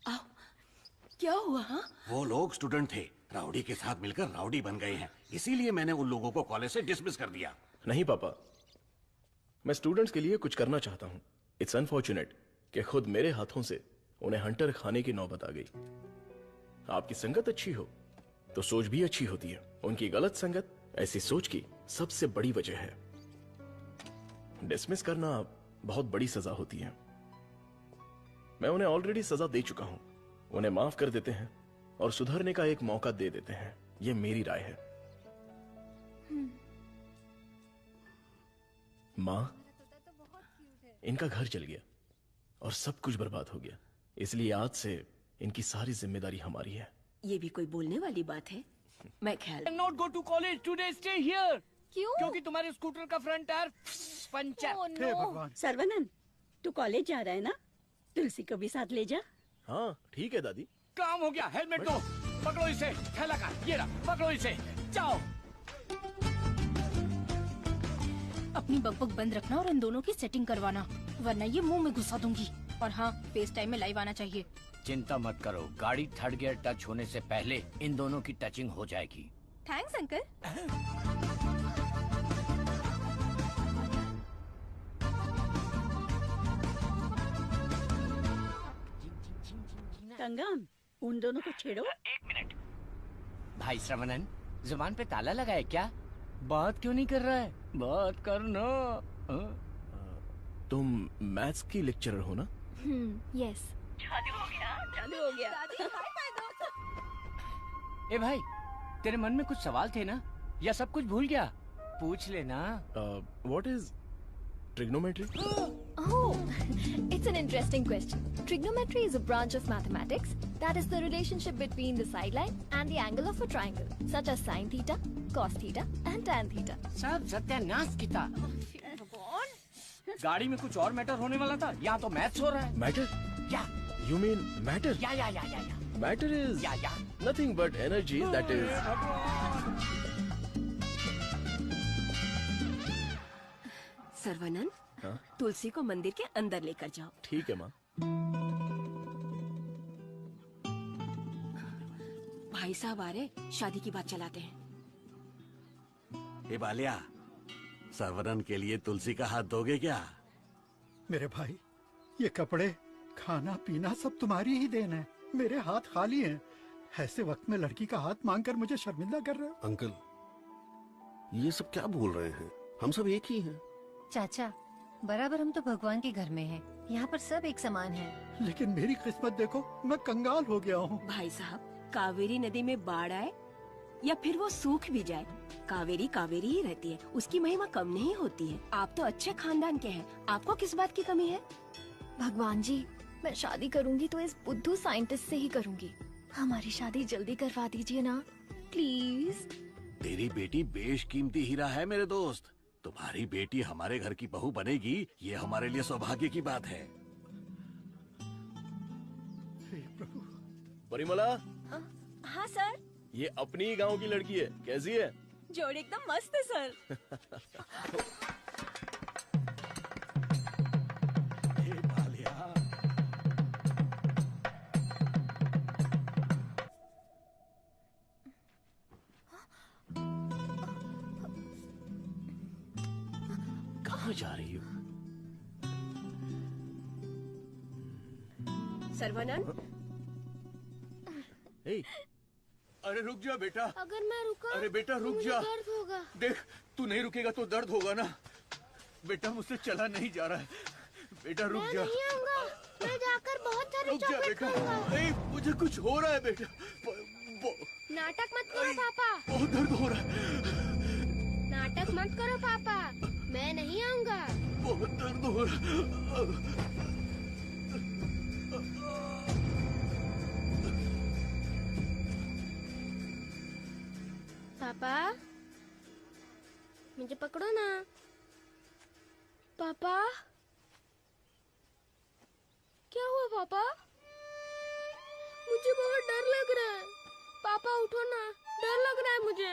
आओ। क्या हुआ? हाँ, वो लोग स्टूडेंट थे, राउडी के साथ मिलकर राउडी बन गए हैं, इसीलिए मैंने उन लोगों को कॉलेज से डिसमिस कर दिया। नहीं पापा, मैं स्टूडेंट्स के लिए कुछ करना चाहता हूँ। इट्स अनफॉर्चुनेट कि खुद मेरे हाथों से उन्हें हंटर खाने की नौबत आ गई। आपकी संगत अच्छी हो तो सोच भी अच्छी होती है। उनकी गलत संगत ऐसी सोच की सबसे बड़ी वजह है। डिसमिस करना बहुत बड़ी सजा होती है। मैं उन्हें ऑलरेडी सजा दे चुका हूं। उन्हें माफ कर देते हैं और सुधरने का एक मौका दे देते हैं। यह मेरी राय है। मां, इनका घर जल गया और सब कुछ बर्बाद हो गया, इसलिए आज से इनकी सारी जिम्मेदारी हमारी है। ये भी कोई बोलने वाली बात है? मैं ख्याल not go to college today, stay here. क्यों? क्योंकि तुम्हारे स्कूटर का फ्रंट टायर पंचर। हे भगवान। सर्वनन, तू कॉलेज जा रहा है ना? तुलसी को भी साथ ले जा। हाँ ठीक है दादी। काम हो गया। हेलमेट दो, पकड़ो इसे। थैला का ये रहा, पकड़ो इसे, जाओ। अपनी बकबक बंद रखना और इन दोनों की सेटिंग करवाना, वरना ये मुंह में घुसा दूंगी। और हाँ, फेस टाइम में लाइव आना चाहिए। चिंता मत करो, गाड़ी थर्ड गियर टच होने से पहले इन दोनों की टचिंग हो जाएगी। Thanks uncle. कंगम, उन दोनों को छेड़ो। एक मिनट। भाई श्रवणन, जुबान पे ताला लगा है क्या? बात क्यों नहीं कर रहा है? बात करना। तुम मैथ्स की लेक्चरर हो ना? यस। जादू हो गया, जादू हो गया। ए भाई, तेरे मन में कुछ सवाल थे ना? या सब कुछ भूल गया? पूछ लेना। What is trigonometry? Oh, it's an interesting question. Trigonometry is a branch of mathematics that is the relationship between the sideline and the angle of a triangle, such as sine theta, cos theta, and tan theta. सब सत्यानाश की था। गाड़ी में कुछ और matter होने वाला था, यहाँ तो मैथ्स हो रहा है। मैटर? या यू मीन मैटर? या matter is nothing but energy that is. Saravanan, तुलसी को मंदिर के अंदर लेकर जाओ। ठीक है माँ। भाई साहब आ रहे, शादी की बात चलाते हैं। ए बालिया, सर्वनन के लिए तुलसी का हाथ दोगे क्या? मेरे भाई, ये कपड़े, खाना पीना सब तुम्हारी ही देन है। मेरे हाथ खाली हैं। ऐसे वक्त में लड़की का हाथ मांगकर मुझे शर्मिंदा कर रहे हो। अंकल, ये सब क्या बोल रहे हैं? हम सब एक ही हैं। चाचा, बराबर हम तो भगवान के घर में हैं। यहाँ पर सब एक समान हैं। लेकिन मेरी किस्मत देखो, मैं कंगाल हो गया हूँ। भाई साहब, कावेरी नदी में बाढ़ आए या फिर वो सूख भी जाए, कावेरी कावेरी ही रहती है, उसकी महिमा कम नहीं होती है। आप तो अच्छे खानदान के हैं, आपको किस बात की कमी है? भगवान जी, मैं शादी करूंगी तो इस बुद्धू साइंटिस्ट से ही करूंगी। हमारी शादी जल्दी करवा दीजिए ना, प्लीज। तेरी बेटी बेशकीमती हीरा है मेरे दोस्त। तुम्हारी बेटी हमारे घर की बहू बनेगी, ये हमारे लिए सौभाग्य की बात है। परिमला, हाँ सर। ये अपनी ही गांव की लड़की है, कैसी है? जोड़ी एकदम मस्त है सर। कहाँ जा रही हो? सर्वानंद, अरे रुक जा बेटा। अगर मैं रुका अरे बेटा रुक मुझे जा। दर्द होगा। देख, तू नहीं रुकेगा तो दर्द होगा ना। बेटा मुझसे चला नहीं जा रहा है। बेटा रुक मैं जा। नहीं आऊंगा। मैं जाकर बहुत सारे रुक जा चॉकलेट बेटा। खाऊंगा। ए, मुझे कुछ हो रहा है बेटा। नाटक मत करो पापा। बहुत दर्द हो रहा है। नाटक मत करो पापा, मैं नहीं आऊंगा। बहुत दर्द हो रहा है। पापा, मुझे पकड़ो ना। पापा, क्या हुआ पापा? मुझे बहुत डर लग रहा है। पापा उठो ना, डर लग रहा है मुझे।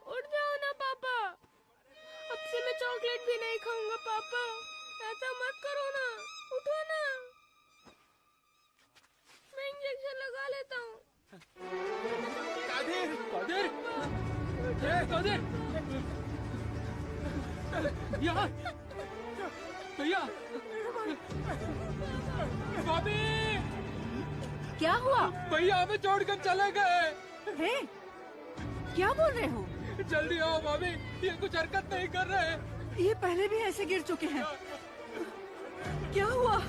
उठ जाओ ना पापा। अब से मैं चॉकलेट भी नहीं खाऊंगा पापा। ऐसा मत करो ना, उठो ना। मैं इंजेक्शन लगा लेता हूँ। कादिर, कादिर, कादिर, यहाँ, भैया, भाभी, क्या हुआ? भैया हमें छोड़कर चले गए। हे, क्या बोल रहे हो? जल्दी आओ भाभी, ये कुछ हरकत नहीं कर रहे। ये पहले भी ऐसे गिर चुके हैं। क्या हुआ?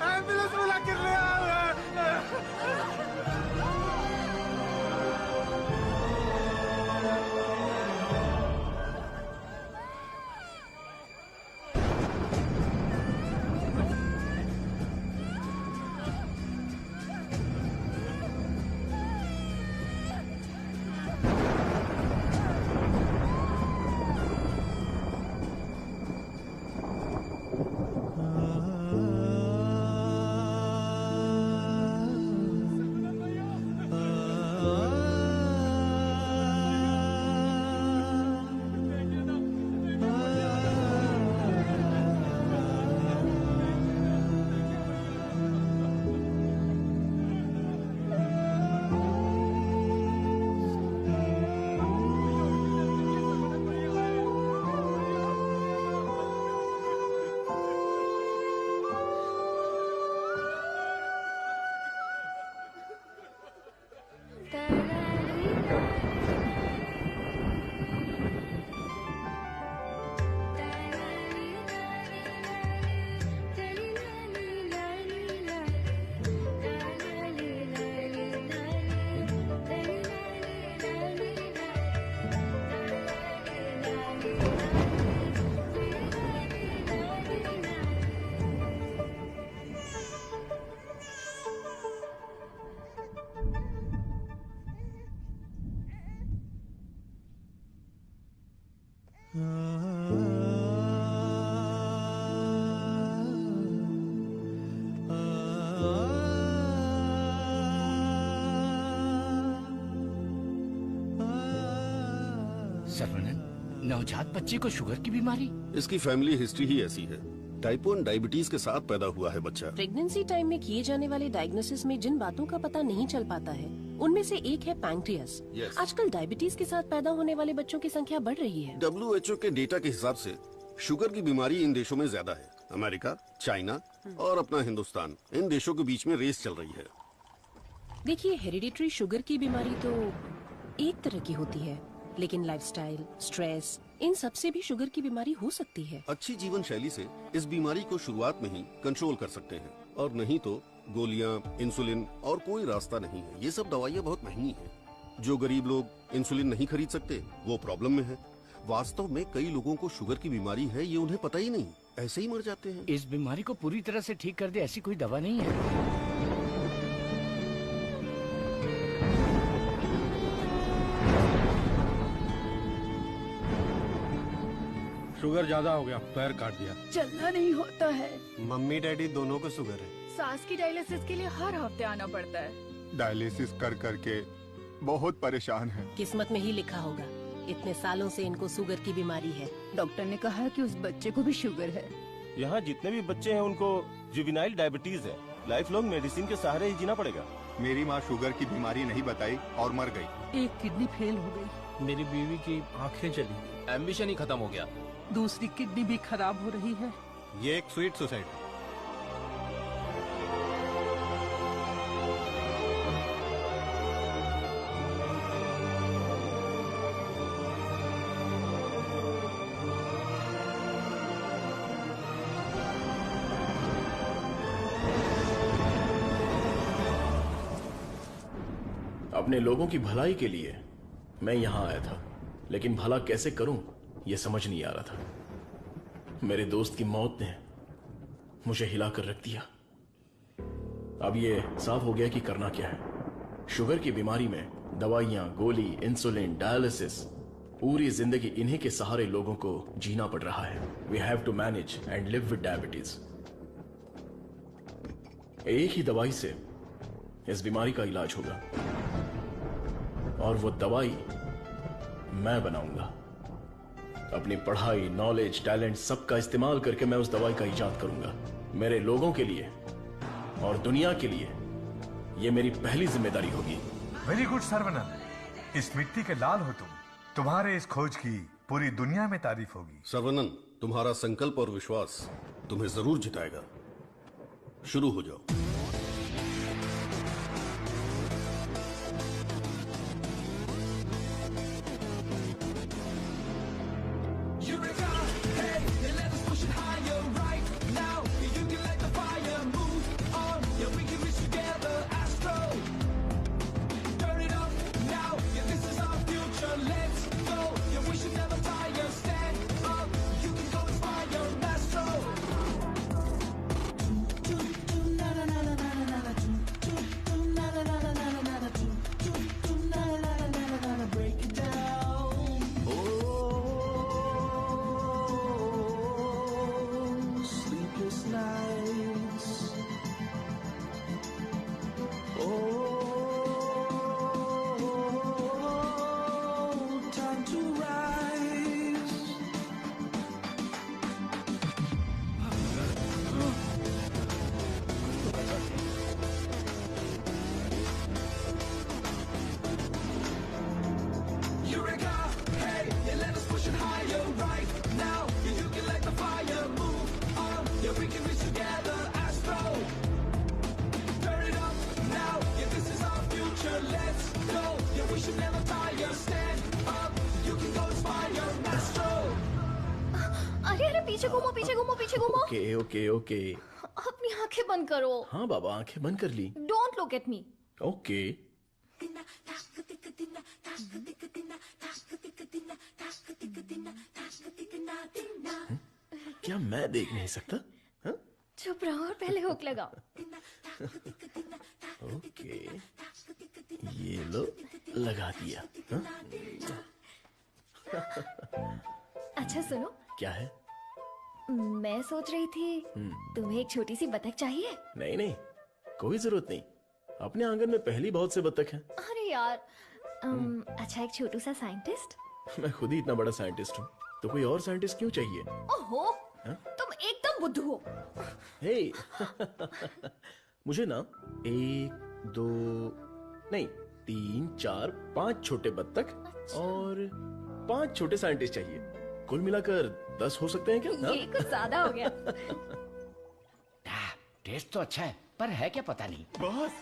एम्बुलेंस बुला कर ले आओ। नवजात बच्चे को शुगर की बीमारी? इसकी फैमिली हिस्ट्री ही ऐसी है। टाइप 1 डायबिटीज के साथ पैदा हुआ है बच्चा। प्रेगनेंसी टाइम में किए जाने वाले डायग्नोसिस में जिन बातों का पता नहीं चल पाता है उनमें से एक है पैंक्रियास। Yes. आजकल डायबिटीज के साथ पैदा होने वाले बच्चों की संख्या बढ़ रही है। WHO के डेटा के हिसाब से शुगर की बीमारी इन देशों में ज्यादा है। अमेरिका, चाइना और अपना हिंदुस्तान, इन देशों के बीच में रेस चल रही है। देखिए, हेरिडिटरी शुगर की बीमारी तो एक तरह की होती है, लेकिन लाइफस्टाइल, स्ट्रेस, इन सब से भी शुगर की बीमारी हो सकती है। अच्छी जीवन शैली से इस बीमारी को शुरुआत में ही कंट्रोल कर सकते हैं, और नहीं तो गोलियां, इंसुलिन और कोई रास्ता नहीं है। ये सब दवाइयाँ बहुत महंगी हैं। जो गरीब लोग इंसुलिन नहीं खरीद सकते वो प्रॉब्लम में है। वास्तव में कई लोगों को शुगर की बीमारी है, ये उन्हें पता ही नहीं, ऐसे ही मर जाते हैं। इस बीमारी को पूरी तरह से ठीक कर दे ऐसी कोई दवा नहीं है। शुगर ज्यादा हो गया, पैर काट दिया। चलना नहीं होता है। मम्मी डैडी दोनों को शुगर है। सास की डायलिसिस के लिए हर हफ्ते आना पड़ता है। डायलिसिस कर करके बहुत परेशान है। किस्मत में ही लिखा होगा, इतने सालों से इनको शुगर की बीमारी है। डॉक्टर ने कहा कि उस बच्चे को भी शुगर है। यहाँ जितने भी बच्चे हैं उनको जुवेनाइल डायबिटीज है। लाइफ लॉन्ग मेडिसिन के सहारे ही जीना पड़ेगा। मेरी माँ शुगर की बीमारी नहीं बताई और मर गई। एक किडनी फेल हो गई। मेरी बीवी की आंखें चली गई। एम्बिशन ही खत्म हो गया। दूसरी किडनी भी खराब हो रही है। ये एक स्वीट सुसाइड। अपने लोगों की भलाई के लिए मैं यहाँ आया था, लेकिन भला कैसे करूं ये समझ नहीं आ रहा था। मेरे दोस्त की मौत ने मुझे हिला कर रख दिया। अब ये साफ हो गया कि करना क्या है। शुगर की बीमारी में दवाइयां, गोली, इंसुलिन, डायलिसिस, पूरी जिंदगी इन्हीं के सहारे लोगों को जीना पड़ रहा है। We have to manage and live with diabetes. एक ही दवाई से इस बीमारी का इलाज होगा, और वो दवाई मैं बनाऊंगा। अपनी पढ़ाई, नॉलेज, टैलेंट सबका इस्तेमाल करके मैं उस दवाई का इजाद करूंगा। मेरे लोगों के लिए और दुनिया के लिए ये मेरी पहली जिम्मेदारी होगी। वेरी गुड सर्वनन, इस मिट्टी के लाल हो तुम। तुम्हारे इस खोज की पूरी दुनिया में तारीफ होगी। सर्वनन, तुम्हारा संकल्प और विश्वास तुम्हें जरूर जिताएगा। शुरू हो जाओ। ओके ओके ओके, अपनी आंखें बंद करो। हाँ बाबा, आंखें बंद कर ली। Don't look at me. Okay. क्या मैं देख नहीं सकता? चुप रहो और पहले हुक लगाओ। ओके, ये लो, लगा दिया। अच्छा सुनो। क्या है? मैं सोच रही थी तुम्हें एक छोटी सी बतख चाहिए। नहीं नहीं, कोई जरूरत नहीं। अपने आंगन में पहली बहुत से बतख हैं। अरे यार, अच्छा एक छोटू सा साइंटिस्ट। मैं खुद ही इतना बड़ा साइंटिस्ट हूँ, तो कोई और साइंटिस्ट क्यों चाहिए? ओहो, तुम एकदम बुद्धू हो। हे मुझे ना 1 2 नहीं 3 4 5 छोटे बत्तख और 5 छोटे साइंटिस्ट चाहिए। कुल मिलाकर 10 हो सकते हैं क्या? ये कुछ ज्यादा हो गया। टेस्ट तो अच्छा है पर है क्या पता नहीं। बॉस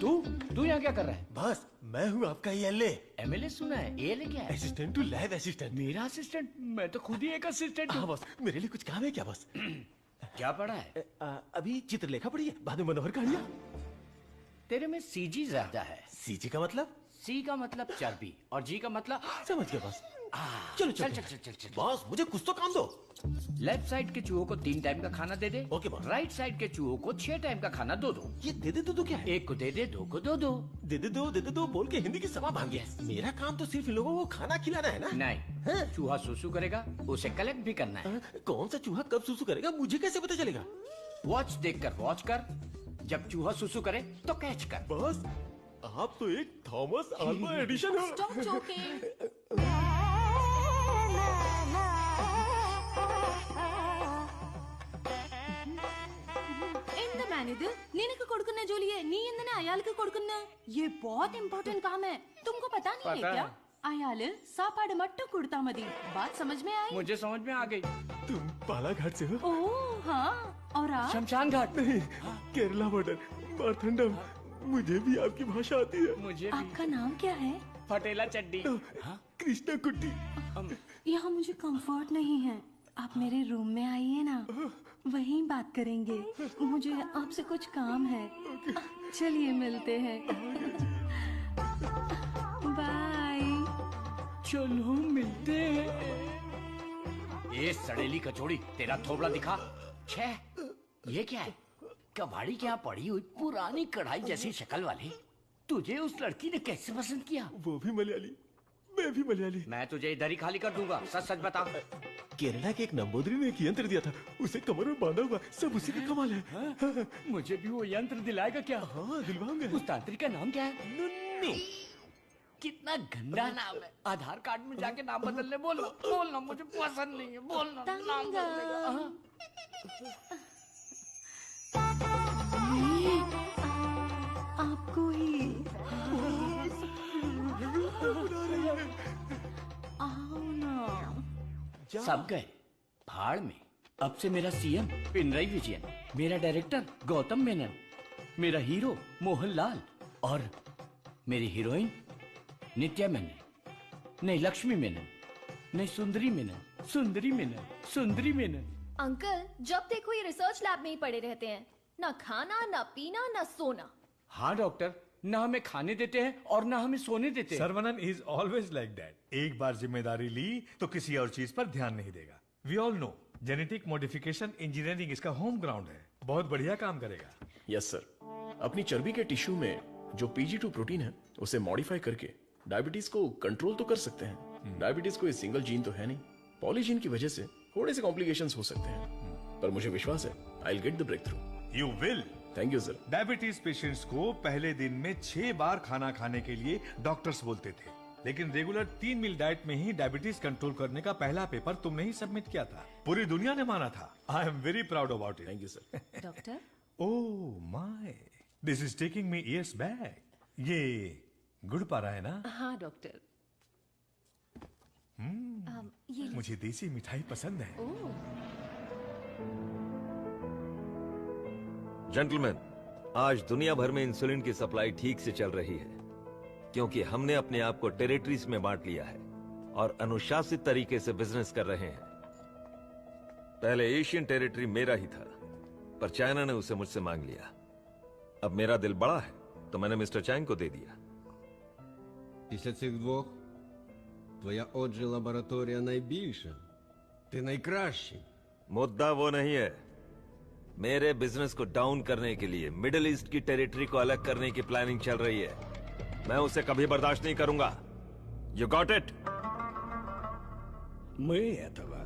तू यहाँ क्या कर रहा है? बॉस मैं हूँ आपका एमएलए। एमएलए सुना है, एएलए क्या है? Assistant to lab assistant. मेरा असिस्टेंट? मैं तो खुद ही एक असिस्टेंट हूँ। बॉस मेरे लिए कुछ काम है क्या बॉस? क्या पढ़ा है? अभी चित्रलेखा पढ़ी है, बाद में मनोहर कहानियां। तेरे में सीजी ज्यादा है। सीजी का मतलब? सी का मतलब चर्बी और जी का मतलब समझ गया बॉस। चलो चल चल चल चल चल। बॉस मुझे कुछ तो काम दो। लेफ्ट साइड के चूहों को 3 टाइम का खाना दे दे। Okay boss. राइट साइड के चूहों को 6 टाइम का खाना दो। ये दे दे दो क्या है? एक को दे दे, 2 को दो। दे दे दो बोल के हिंदी की सभा भांग गया। मेरा काम तो सिर्फ इन लोगों को खाना खिलाना है ना? नहीं, चूहा सुसु करेगा, उसे कलेक्ट भी करना है। कौन सा चूहा कब सुसु करेगा मुझे कैसे पता चलेगा? वॉच देखकर वॉच कर, जब चूहा सुसु करे तो कैच कर। बॉस आप तो एक थॉमस अल्वा एडिशन हो। Stop joking. ఎంత మేనేది నేనకు కొడుకున్న జోలి है नी इंदने अयाल के కొడుకున్న ये बहुत इम्पोर्टेंट काम है तुमको पता नहीं है क्या? अयाल सापाड़ मट्टू कुड़ता मदी बात समझ में आई? मुझे समझ में आ गई। तुम बालाघाट से हो? ओह हाँ और आप? शमशान घाट। नहीं केरला बॉर्डर मारथंडम। मुझे भी आपकी भाषा आती है। मुझे भी। आपका नाम क्या है? फटेला चड्डी। कृष्णा कुट्टी। यहाँ मुझे कंफर्ट नहीं है, आप मेरे रूम में आइए ना, वहीं बात करेंगे। मुझे आपसे कुछ काम है। चलिए मिलते हैं। बाय। चलो मिलते हैं। ये सड़ेली कचौड़ी तेरा थोबड़ा दिखा। छे ये क्या है? कबाड़ी क्या पड़ी हुई पुरानी कढ़ाई जैसी शक्ल वाली। तुझे उस लड़की ने कैसे पसंद किया? वो भी मलयाली, मैं भी मलयाली। मैं तुझे इधर ही खाली कर दूंगा, सच सच बता। केरला के एक नंबोदरी ने एक यंत्र दिया था, उसे कमर में बांधा हुआ, सब उसी का कमाल है। मुझे भी वो यंत्र दिलाएगा क्या? हाँ दिलवाऊंगा। उस तांत्रिक का नाम क्या है? नुन्नू। कितना गंदा नाम है। आधार कार्ड में जाके नाम बदलने बोलो। बोलना मुझे पसंद नहीं है, बोलना नाम बदलेगा। आपको ही आओ ना। सब गए भाड़ में। अब से मेरा सीएम पिनराई विजयन, मेरा डायरेक्टर गौतम मेनन, मेरा हीरो मोहनलाल और मेरी हीरोइन नित्या मेनन। नहीं लक्ष्मी मेनन, नहीं सुंदरी मेनन, सुंदरी मेनन, सुंदरी मेनन। अंकल जब देखो ये रिसर्च लैब में ही पड़े रहते हैं, ना खाना ना पीना ना सोना। हाँ डॉक्टर, ना हमें खाने देते हैं और ना हमें सोने देते हैं। Saravanan is always like that. एक बार जिम्मेदारी ली तो किसी और चीज पर ध्यान नहीं देगा। We all know genetic modification engineering इसका होम ग्राउंड है। बहुत बढ़िया काम करेगा। Yes sir. अपनी चर्बी के टिश्यू में जो PG2 प्रोटीन है उसे मॉडिफाई करके डायबिटीज को कंट्रोल तो कर सकते हैं। डायबिटीज कोई सिंगल जीन तो है नहीं, पॉलीजीन की वजह से थोड़े से कॉम्प्लिकेशंस हो सकते हैं, पर मुझे विश्वास है I will get the breakthrough. You will. Thank you sir. Diabetes patients को पहले दिन में 6 बार खाना खाने के लिए डॉक्टर्स बोलते थे, लेकिन रेगुलर 3 मील डाइट में ही डायबिटीज कंट्रोल करने का पहला पेपर तुमने ही सबमिट किया था। पूरी दुनिया ने माना था। आई am very proud about it. Thank you sir. Doctor oh my, this is taking me years back. ये गुड़ पारा है ना? हाँ डॉक्टर। ये मुझे देसी मिठाई पसंद है। जेंटलमैन, आज दुनिया भर में इंसुलिन की सप्लाई ठीक से चल रही है क्योंकि हमने अपने आप को टेरिटरीज में बांट लिया है और अनुशासित तरीके से बिजनेस कर रहे हैं। पहले एशियन टेरिटरी मेरा ही था, पर चाइना ने उसे मुझसे मांग लिया। अब मेरा दिल बड़ा है तो मैंने मिस्टर चैंग को दे दिया। Після цих двох твоя отже лабораторія найбільша. Ти найкращий. मुद्दा वो नहीं है। मेरे बिजनेस को डाउन करने के लिए मिडिल ईस्ट की टेरिटरी को अलग करने की प्लानिंग चल रही है। मैं उसे कभी बर्दाश्त नहीं करूंगा। You got it? Мы этого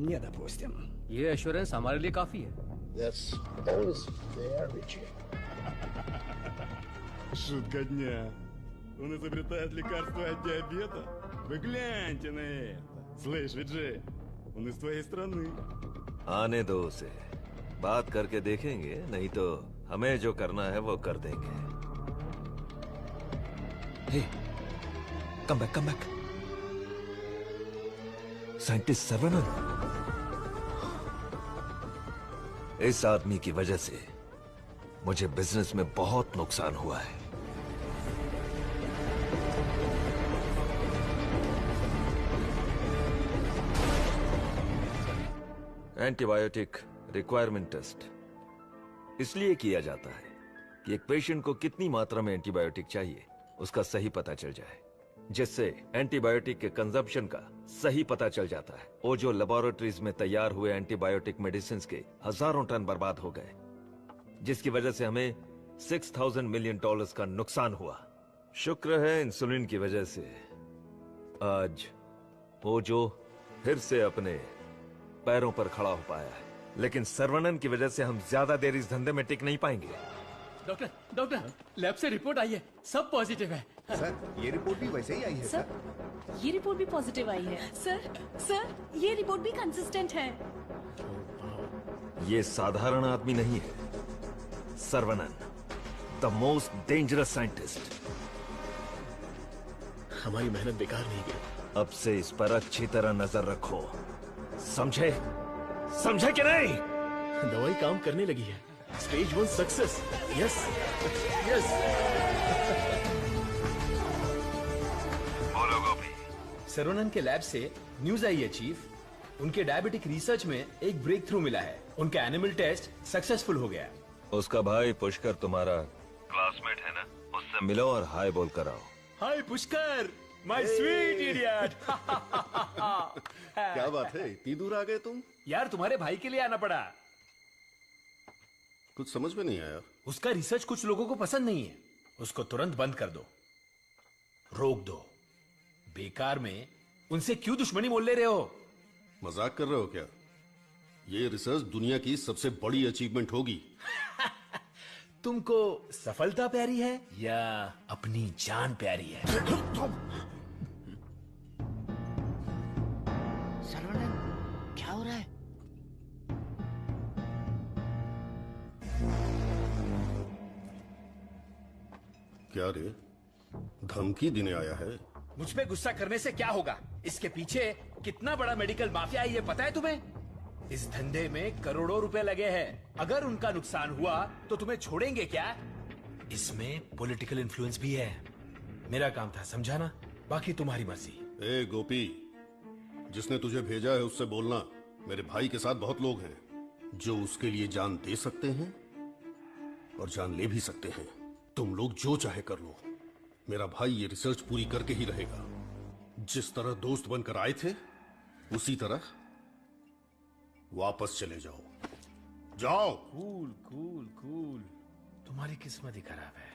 не допустим. ये एश्योरेंस हमारे लिए काफी है। That's always fair, Richie. Шутка дня. Он изобретает лекарство от диабета? Вы гляньте на это. Слышь, Виджей, он из твоей страны. आने दो उसे, बात करके देखेंगे, नहीं तो हमें जो करना है वो कर देंगे। Hey, come back, come back. Scientist Saravanan, इस आदमी की वजह से मुझे बिजनेस में बहुत नुकसान हुआ है। एंटीबायोटिक रिक्वायरमेंट टेस्ट इसलिए किया जाता है कि एक पेशेंट को कितनी मात्रा में एंटीबायोटिक चाहिए उसका सही पता चल जाए, जिससे एंटीबायोटिक के कंजप्शन का सही पता चल जाता है। वो जो लेबोरेटरीज में तैयार हुए एंटीबायोटिक मेडिसिन के हजारों टन बर्बाद हो गए, जिसकी वजह से हमें $6,000 मिलियन का नुकसान हुआ। शुक्र है इंसुलिन की वजह से आज वो जो फिर से अपने पैरों पर खड़ा हो पाया है, लेकिन सर्वनन की वजह से हम ज्यादा देर इस धंधे में टिक नहीं पाएंगे। डॉक्टर, डॉक्टर, लैब से रिपोर्ट आई है, सब पॉजिटिव है। सर, ये रिपोर्ट भी वैसे ही आई है सर। ये रिपोर्ट भी पॉजिटिव आई है। सर, ये रिपोर्ट भी कंसिस्टेंट है। ये साधारण आदमी नहीं है, Saravanan, the most dangerous scientist. हमारी मेहनत बेकार नहीं गई। अब से इस पर अच्छी तरह नजर रखो, समझे? समझे कि नहीं? दवाई काम करने लगी है। Stage 1 success. Yes, yes. बोलो गोपी। सर्वनन के लैब से न्यूज आई है चीफ, उनके डायबिटिक रिसर्च में एक ब्रेक थ्रू मिला है। उनका एनिमल टेस्ट सक्सेसफुल हो गया। उसका भाई पुष्कर तुम्हारा क्लासमेट है ना, उससे मिलो और हाय बोल कर आओ। हाय पुष्कर, माय स्वीट इडियट। क्या बात है, इतनी दूर आ गए तुम? यार तुम्हारे भाई के लिए आना पड़ा। कुछ समझ में नहीं आया। उसका रिसर्च कुछ लोगों को पसंद नहीं है, उसको तुरंत बंद कर दो, रोक दो। बेकार में उनसे क्यों दुश्मनी मोल ले रहे हो? मजाक कर रहे हो क्या? ये रिसर्च दुनिया की सबसे बड़ी अचीवमेंट होगी। तुमको सफलता प्यारी है या अपनी जान प्यारी है? सर्वनन, क्या हो रहा है? क्या रे, धमकी देने आया है? मुझ पे गुस्सा करने से क्या होगा? इसके पीछे कितना बड़ा मेडिकल माफिया है ये पता है तुम्हें? इस धंधे में करोड़ों रुपए लगे हैं। अगर उनका नुकसान हुआ तो तुम्हें छोड़ेंगे क्या? इसमें पॉलिटिकल इन्फ्लुएंस भी है। मेरा काम था समझाना, बाकी तुम्हारी मर्जी। ए गोपी, जिसने तुझे भेजा है उससे बोलना मेरे भाई के साथ बहुत लोग हैं जो उसके लिए जान दे सकते हैं और जान ले भी सकते हैं। तुम लोग जो चाहे कर लो, मेरा भाई ये रिसर्च पूरी करके ही रहेगा। जिस तरह दोस्त बनकर आए थे उसी तरह वापस चले जाओ। जाओ। कूल कूल कूल, तुम्हारी किस्मत ही खराब है।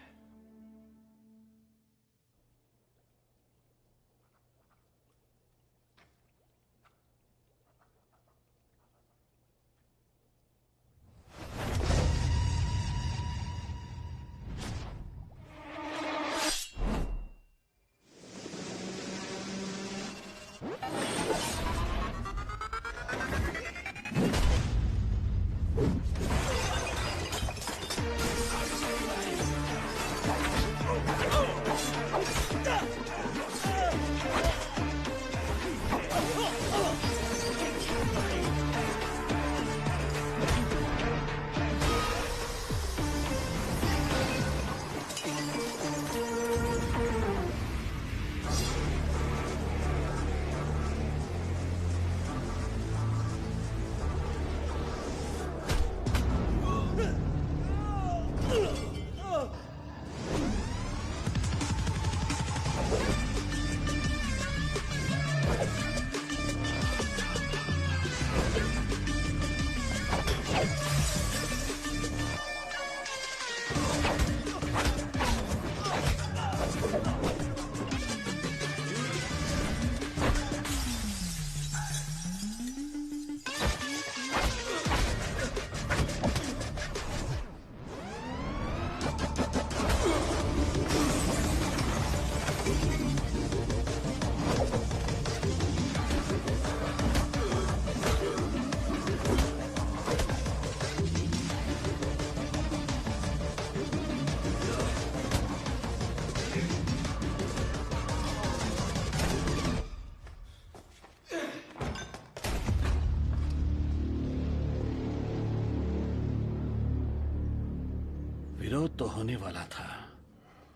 विरोध तो होने वाला था,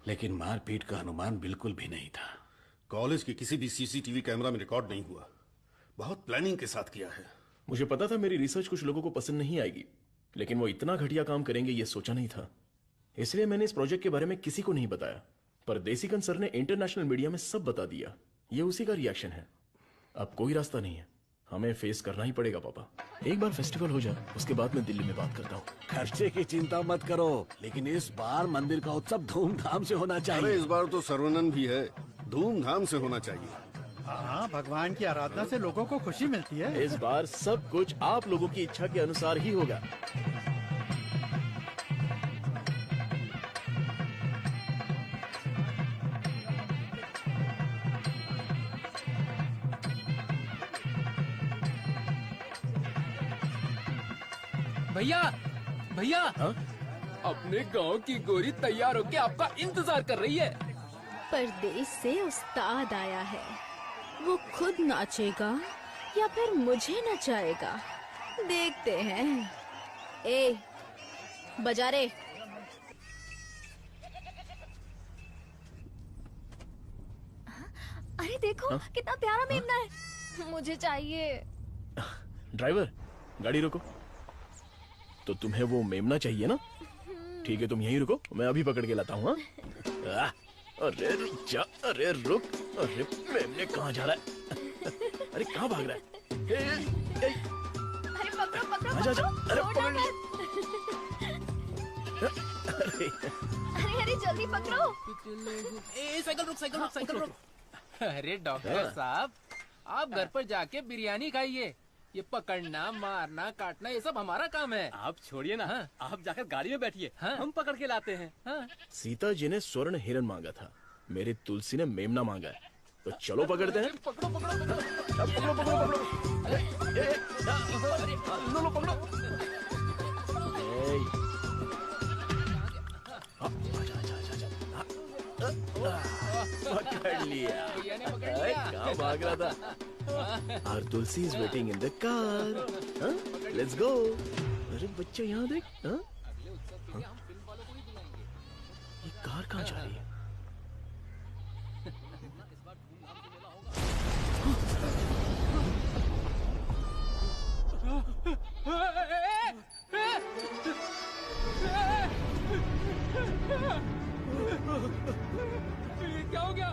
लेकिन मारपीट का अनुमान बिल्कुल भी नहीं था। कॉलेज के किसी भी सीसीटीवी कैमरा में रिकॉर्ड नहीं हुआ। बहुत प्लानिंग के साथ किया है। मुझे पता था मेरी रिसर्च कुछ लोगों को पसंद नहीं आएगी, लेकिन वो इतना घटिया काम करेंगे ये सोचा नहीं था। इसलिए मैंने इस प्रोजेक्ट के बारे में किसी को नहीं बताया, पर देसीकन सर ने इंटरनेशनल मीडिया में सब बता दिया। ये उसी का रिएक्शन है। अब कोई रास्ता नहीं है, हमें फेस करना ही पड़ेगा पापा। एक बार फेस्टिवल हो जाए, उसके बाद मैं दिल्ली में बात करता हूँ। खर्चे की चिंता मत करो, लेकिन इस बार मंदिर का उत्सव धूमधाम से होना चाहिए। अरे इस बार तो सर्वनन भी है, धूमधाम से होना चाहिए। हाँ, भगवान की आराधना से लोगों को खुशी मिलती है। इस बार सब कुछ आप लोगों की इच्छा के अनुसार ही होगा। भैया भैया, अपने गांव की गोरी तैयार होके आपका इंतजार कर रही है। परदेश से उस्ताद आया है, वो खुद नाचेगा या फिर मुझे नचाएगा, देखते हैं। ए, बजा रे। अरे देखो कितना प्यारा मेमना है, मुझे चाहिए। ड्राइवर, गाड़ी रोको। तो तुम्हें वो मेमना चाहिए ना? ठीक है, तुम यहीं रुको, मैं अभी पकड़ के लाता हूँ। अरे रुक जा, अरे रुक, अरे मेमने कहाँ जा रहा है? अरे कहाँ भाग रहा है? अरे पकड़ो पकड़ो आजा, आजा, अरे छोड़ना मत। अरे अरे जल्दी पकड़ो। साइकिल रुक, साइकिल रुक, साइकिल रुक। अरे डॉक्टर साहब, आप घर पर जाके बिरयानी खाइए। ये पकड़ना, मारना, काटना ये सब हमारा काम है। आप छोड़िए ना, आप जाकर गाड़ी में बैठिए, हम पकड़ के लाते हैं। सीता जी ने स्वर्ण हिरन मांगा था, मेरी तुलसी ने मेमना मांगा है, तो चलो पकड़ते हैं। पकड़ो पकड़ो पकड़ो पकड़ो पकड़ो पकड़ो। लो लो पकड़ो। पकड़ लिया। कहाँ भाग रहा था? Our Tulsi is waiting in the car. Let's go. अरे बच्चे यहाँ देख। ये कार कहाँ जा रही है? ये क्या हो गया?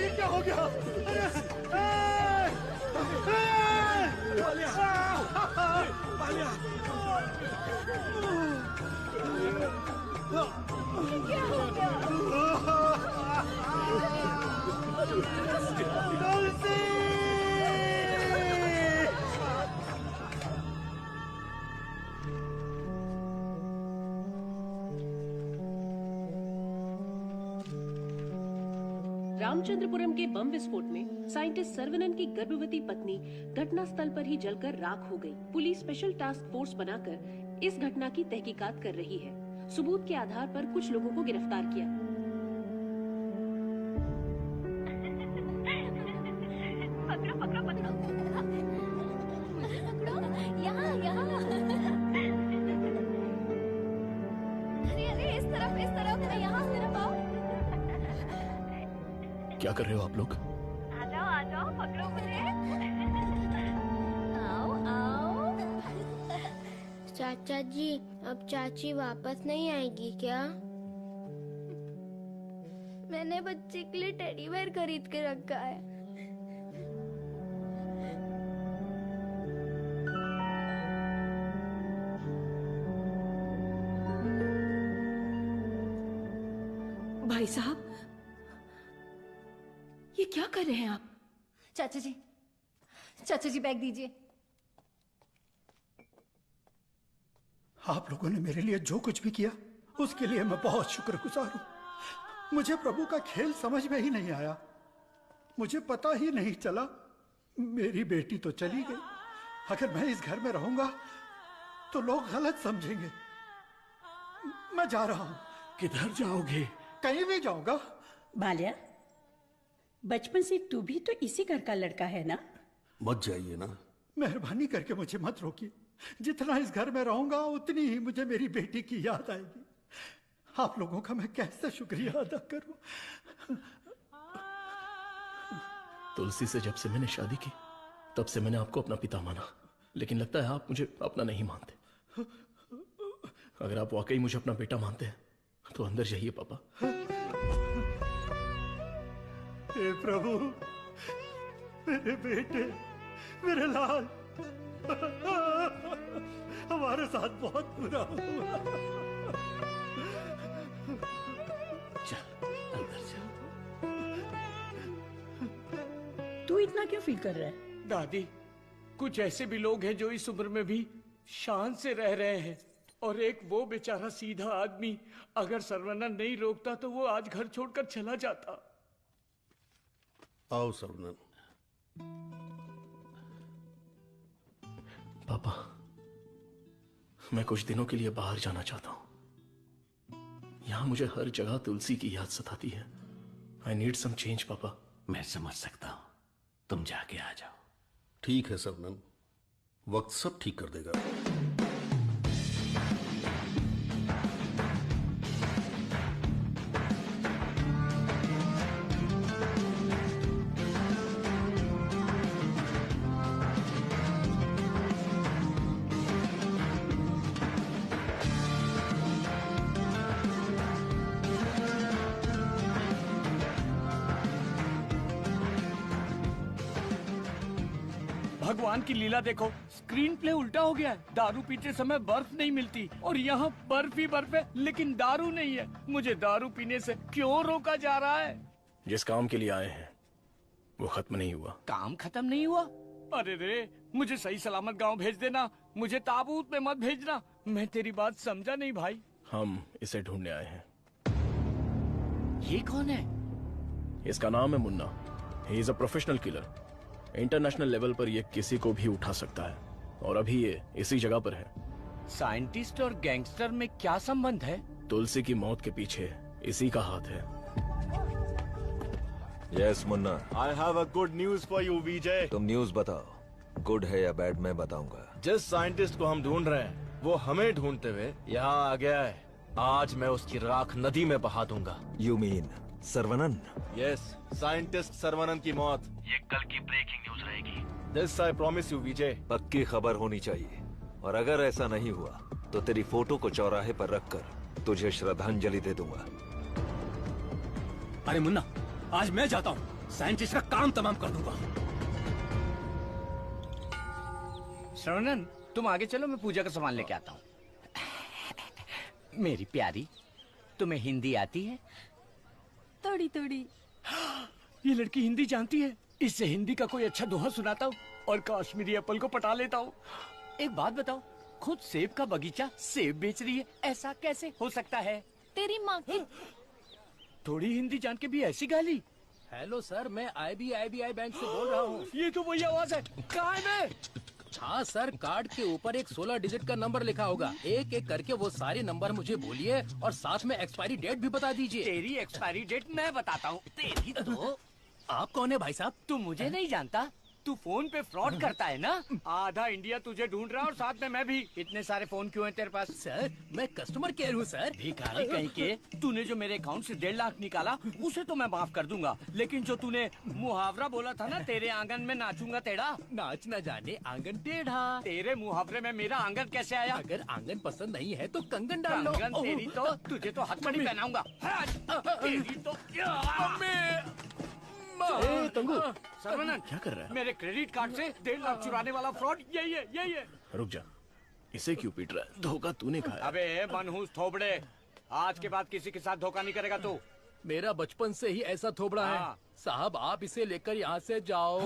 क्या हो गया? रामचंद्रपुरम के बम विस्फोट में साइंटिस्ट सर्वनन की गर्भवती पत्नी घटनास्थल पर ही जलकर राख हो गई। पुलिस स्पेशल टास्क फोर्स बनाकर इस घटना की तहकीकात कर रही है सबूत के आधार पर कुछ लोगों को गिरफ्तार किया। पकड़ो पकड़ो पकड़ो, मुझे पकड़ो, यहाँ यहाँ। अरे अरे इस तरफ यहाँ तरफ आओ। क्या कर रहे हो आप लोग? आ जाओ पकड़ो मुझे। आओ आओ। चाचा जी, अब चाची वापस नहीं आएगी क्या? मैंने बच्चे के लिए टेडी बेयर खरीद के रखा है। भाई साहब, ये क्या कर रहे हैं आप? चाचा जी बैग दीजिए। आप लोगों ने मेरे लिए जो कुछ भी किया उसके लिए मैं बहुत शुक्रगुजार हूं। मुझे प्रभु का खेल समझ में ही नहीं आया। मुझे पता ही नहीं चला। मेरी बेटी तो चली गई। अगर मैं इस घर में रहूंगा तो लोग गलत समझेंगे। मैं जा रहा हूं। किधर जाओगे? कहीं भी जाऊंगा। बाल्या, बचपन से तू भी तो इसी घर का लड़का है ना? मत जाइए ना। मेहरबानी करके मुझे मत रोकिए। जितना इस घर में रहूंगा उतनी ही मुझे मेरी बेटी की याद आएगी। आप लोगों का मैं कैसे शुक्रिया अदा करूं। तुलसी से जब से मैंने शादी की तब से मैंने आपको अपना पिता माना, लेकिन लगता है आप मुझे अपना नहीं मानते। अगर आप वाकई मुझे अपना बेटा मानते हैं तो अंदर जाइए पापा। हे प्रभु, मेरे बेटे, मेरे लाल, हमारे साथ बहुत बुरा हुआ। चल अंदर चल। तू इतना क्यों फील कर रहा है? दादी, कुछ ऐसे भी लोग हैं जो इस उम्र में भी शान से रह रहे हैं, और एक वो बेचारा सीधा आदमी, अगर सर्वनंद नहीं रोकता तो वो आज घर छोड़कर चला जाता। आओ सर्वनंद। पापा, मैं कुछ दिनों के लिए बाहर जाना चाहता हूं। यहां मुझे हर जगह तुलसी की याद सताती है। आई नीड सम चेंज पापा। मैं समझ सकता हूं, तुम जाके आ जाओ। ठीक है सर्वनंद, वक्त सब ठीक कर देगा। भगवान की लीला देखो, स्क्रीन प्ले उल्टा हो गया है। दारू पीते समय बर्फ नहीं मिलती और यहाँ बर्फ ही बर्फ है, लेकिन दारू नहीं है। मुझे दारू पीने से क्यों रोका जा रहा है? जिस काम के लिए आए हैं वो खत्म नहीं हुआ। काम खत्म नहीं हुआ? अरे रे, मुझे सही सलामत गांव भेज देना। मुझे ताबूत में मत भेजना। मैं तेरी बात समझा नहीं भाई। हम इसे ढूंढने आए हैं। ये कौन है? इसका नाम है मुन्ना। ही is a professional killer. International level पर ये किसी को भी उठा सकता है, और अभी ये इसी जगह पर है। साइंटिस्ट और गैंगस्टर में क्या संबंध है? तुलसी की मौत के पीछे इसी का हाथ है। Yes Munna, I have a good news for you Vijay. तुम न्यूज बताओ। गुड है या बैड मैं बताऊंगा। जिस साइंटिस्ट को हम ढूंढ रहे हैं वो हमें ढूंढते हुए यहाँ आ गया है। आज मैं उसकी राख नदी में बहा दूंगा। You mean Sarvanand? Yes, scientist Sarvanand की मौत ये कल की ब्रेकिंग न्यूज रहेगी। This I promise you Vijay. पक्की खबर होनी चाहिए, और अगर ऐसा नहीं हुआ तो तेरी फोटो को चौराहे पर रखकर तुझे श्रद्धांजलि दे दूंगा। अरे मुन्ना, आज मैं जाता हूँ, साइंटिस्ट का काम तमाम कर दूंगा। श्रवणन, तुम आगे चलो, मैं पूजा का सामान लेके आता हूँ। मेरी प्यारी, तुम्हें हिंदी आती है? थोड़ी थोड़ी। ये लड़की हिंदी जानती है। इससे हिंदी का कोई अच्छा दोहा सुनाता हूँ और कश्मीरी एप्पल को पटा लेता हूँ। एक बात बताओ, खुद सेब का बगीचा सेब बेच रही है, ऐसा कैसे हो सकता है? तेरी माँ की थोड़ी हिंदी जान के भी ऐसी गाली। हेलो सर, मैं IBI बैंक से बोल रहा हूँ। ये तो वही आवाज है। कहाँ है मैं? हाँ सर, कार्ड के ऊपर एक 16 डिजिट का नंबर लिखा होगा। एक एक करके वो सारे नंबर मुझे बोलिए और साथ में एक्सपायरी डेट भी बता दीजिए। तेरी एक्सपायरी डेट मैं बताता हूँ। तेरी तो आप कौन है भाई साहब? तू मुझे नहीं जानता? तू फोन पे फ्रॉड करता है ना? आधा इंडिया तुझे ढूंढ रहा है और साथ में मैं भी। इतने सारे फोन क्यों हैं तेरे पास? सर मैं कस्टमर केयर हूँ सर। भिखारी कहीं के। तूने जो मेरे अकाउंट से 1.5 लाख निकाला उसे तो मैं माफ कर दूंगा, लेकिन जो तूने मुहावरा बोला था ना, तेरे आंगन में नाचूंगा टेढ़ा, नाच न जाने आंगन टेढ़ा। तेरे मुहावरे में मेरा आंगन कैसे आया? अगर आंगन पसंद नहीं है तो कंगन डाल लो। कंगन तेरी तो, तुझे तो हथकड़ी पहनाऊंगा। तेरी तो तंगू सर्वनन, क्या कर रहा है? मेरे क्रेडिट कार्ड से 1.5 लाख चुराने वाला फ्रॉड यही है। रुक जा, इसे क्यों पीट रहा है? धोखा तूने खाया। अबे मनहूस थोबड़े, आज के बाद किसी के साथ धोखा नहीं करेगा तू। मेरा बचपन से ही ऐसा थोबड़ा है साहब। आप इसे लेकर यहाँ से जाओ।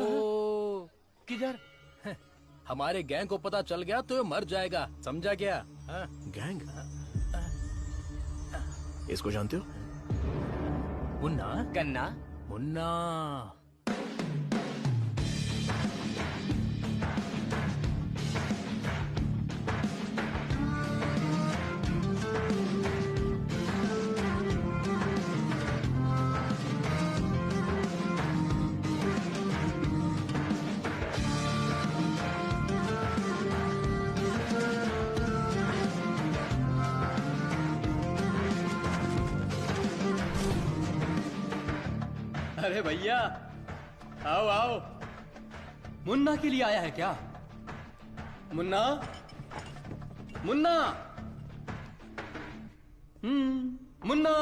किधर? हमारे गैंग को पता चल गया तो ये मर जाएगा, समझा क्या? गैंग? इसको जानते हो? मुन्ना गन्ना मुन्ना। अरे भैया, आओ आओ। मुन्ना के लिए आया है क्या? मुन्ना मुन्ना मुन्ना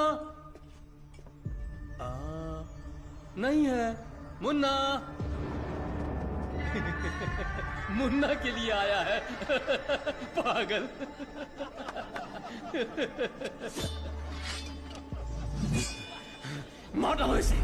नहीं है मुन्ना। मुन्ना के लिए आया है। पागल। मार डालो इसे।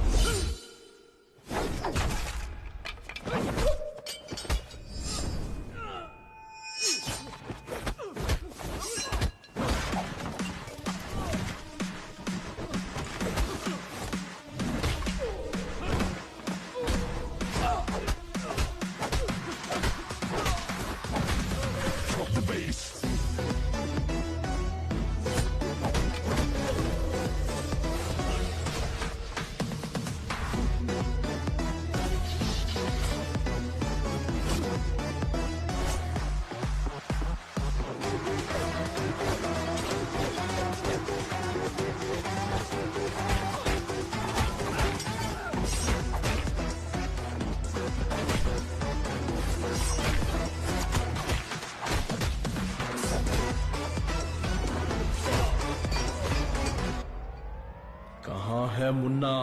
कहाँ है मुन्ना?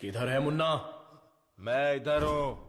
किधर है मुन्ना? मैं इधर हूं।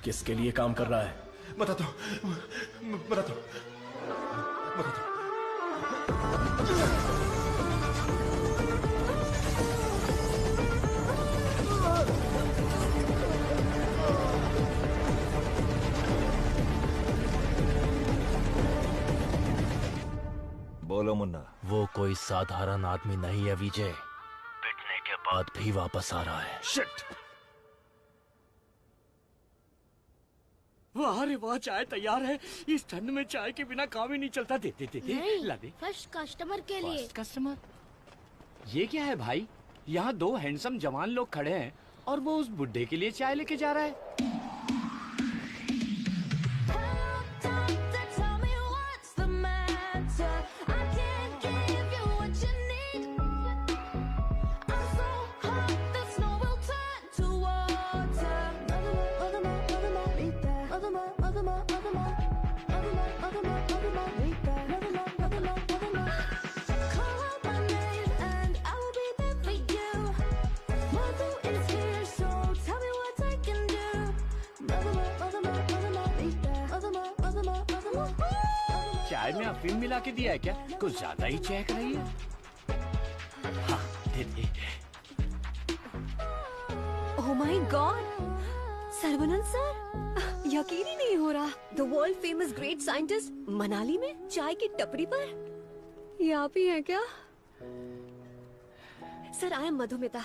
किसके लिए काम कर रहा है? बताता हूँ, बताता हूँ, बताता हूँ। बोलो मुन्ना। वो कोई साधारण आदमी नहीं है विजय, पिटने के बाद भी वापस आ रहा है। शिट! वाह रे वाह, चाय तैयार है। इस ठंड में चाय के बिना काम ही नहीं चलता। दे दे दे दे, ला दे। फर्स्ट कस्टमर के लिए। First customer? ये क्या है भाई? यहाँ दो हैंडसम जवान लोग खड़े हैं और वो उस बुड्ढे के लिए चाय लेके जा रहा है। चाय में अफीम मिला के दिया है क्या? कुछ ज्यादा ही चहक रही है। हाँ, दे दे। ओह माय गॉड, सर्वनंद सर, यकीन ही नहीं हो रहा। The world famous great scientist Manali में चाय की टपरी पर। ये आप ही हैं क्या? Sir, I am Madhumita.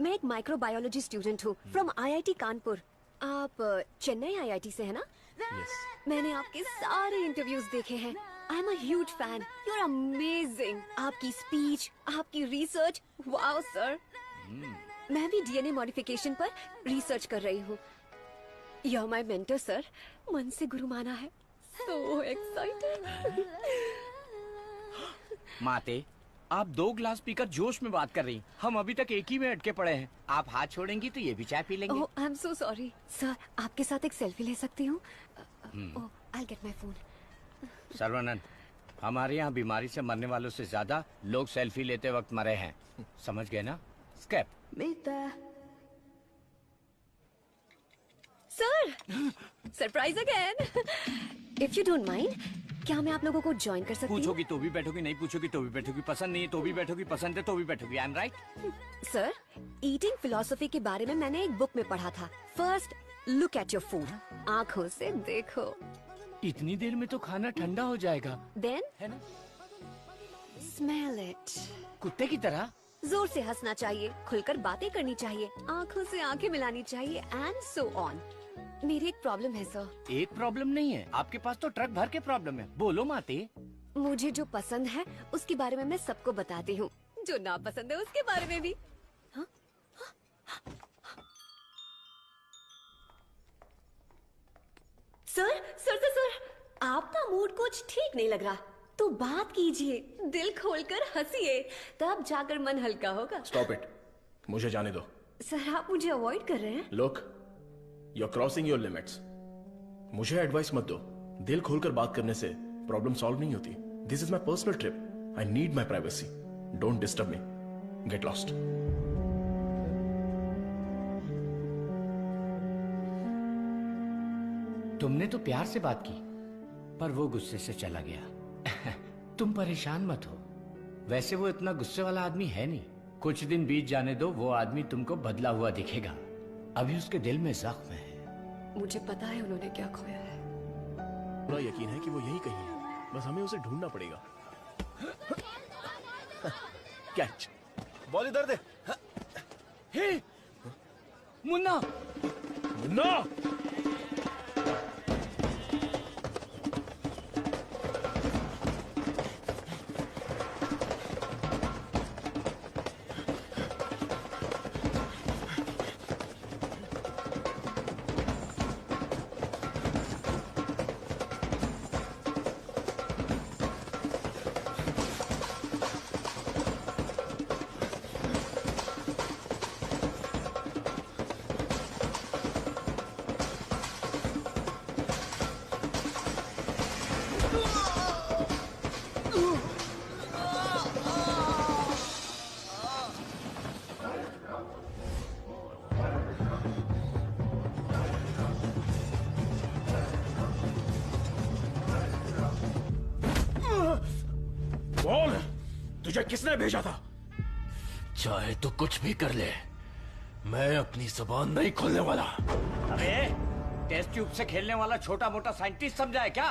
मैं एक माइक्रोबायोलॉजी स्टूडेंट हूँ फ्रॉम IIT कानपुर। आप चेन्नई IIT से है ना? Yes. मैंने आपके सारे इंटरव्यूज देखे हैं। I am a huge fan. You are amazing. आपकी स्पीच, आपकी रिसर्च, वाओ सर। मैं भी DNA मॉडिफिकेशन पर रिसर्च कर रही हूँ। You are my mentor sir. मन से गुरु माना है। So excited. माते, आप 2 गिलास पीकर जोश में बात कर रही हैं। हम अभी तक एक ही में अटके पड़े हैं। आप हाथ छोड़ेंगी तो ये भी चाय पी लेंगे। Oh, I am so sorry sir. आपके साथ एक सेल्फी ले सकती हूँ? Oh, I get my phone. Sarvanand, हमारे यहाँ बीमारी से मरने वालों से ज्यादा लोग सेल्फी लेते वक्त मरे हैं। समझ गए ना? Escape. Sir, surprise again. If you don't mind, क्या मैं आप लोगों को ज्वाइन कर सकती हूँ? पूछोगी तो भी बैठोगी, नहीं पूछोगी तो भी बैठोगी, पसंद नहीं है तो भी बैठोगी, पसंद है तो भी बैठोगी। I am right? Sir, eating philosophy के बारे में मैंने एक बुक में पढ़ा था। First look at your food, आंखों से देखो। इतनी देर में तो खाना ठंडा हो जाएगा। देन है ना? Smell it. कुत्ते की तरह जोर से हंसना चाहिए, खुलकर बातें करनी चाहिए, आंखों से आंखें मिलानी चाहिए, एंड सो ऑन। मेरी एक प्रॉब्लम है सर। एक प्रॉब्लम नहीं है, आपके पास तो ट्रक भर के प्रॉब्लम है। बोलो माते। मुझे जो पसंद है उसके बारे में मैं सबको बताती हूँ, जो ना पसंद है उसके बारे में भी। हाँ? सर सर सर सर, आपका मूड कुछ ठीक नहीं लग रहा, तो बात कीजिए, दिल खोलकर हंसिए, तब जाकर मन हल्का होगा। स्टॉप इट, मुझे जाने दो। सर, आप मुझे अवॉइड कर रहे हैं। Look, you are crossing your limits. मुझे एडवाइस मत दो। दिल खोलकर बात करने से प्रॉब्लम सॉल्व नहीं होती। This is my personal trip. I need my privacy. Don't disturb me. Get lost. तुमने तो प्यार से बात की, पर वो गुस्से से चला गया। तुम परेशान मत हो। वैसे वो इतना गुस्से वाला आदमी है नहीं। कुछ दिन बीत जाने दो, वो आदमी तुमको बदला हुआ दिखेगा। अभी उसके दिल में जख्म है। मुझे पता है उन्होंने क्या खोया है। पूरा यकीन है कि वो यही कहीं है, बस हमें उसे ढूंढना पड़ेगा। कैच। बॉल इधर दे। हे मुन्ना, मुन्ना! तुझे किसने भेजा था? चाहे तो कुछ भी कर ले, मैं अपनी जुबान नहीं खोलने वाला। अरे टेस्ट ट्यूब से खेलने वाला छोटा मोटा साइंटिस्ट समझा है क्या?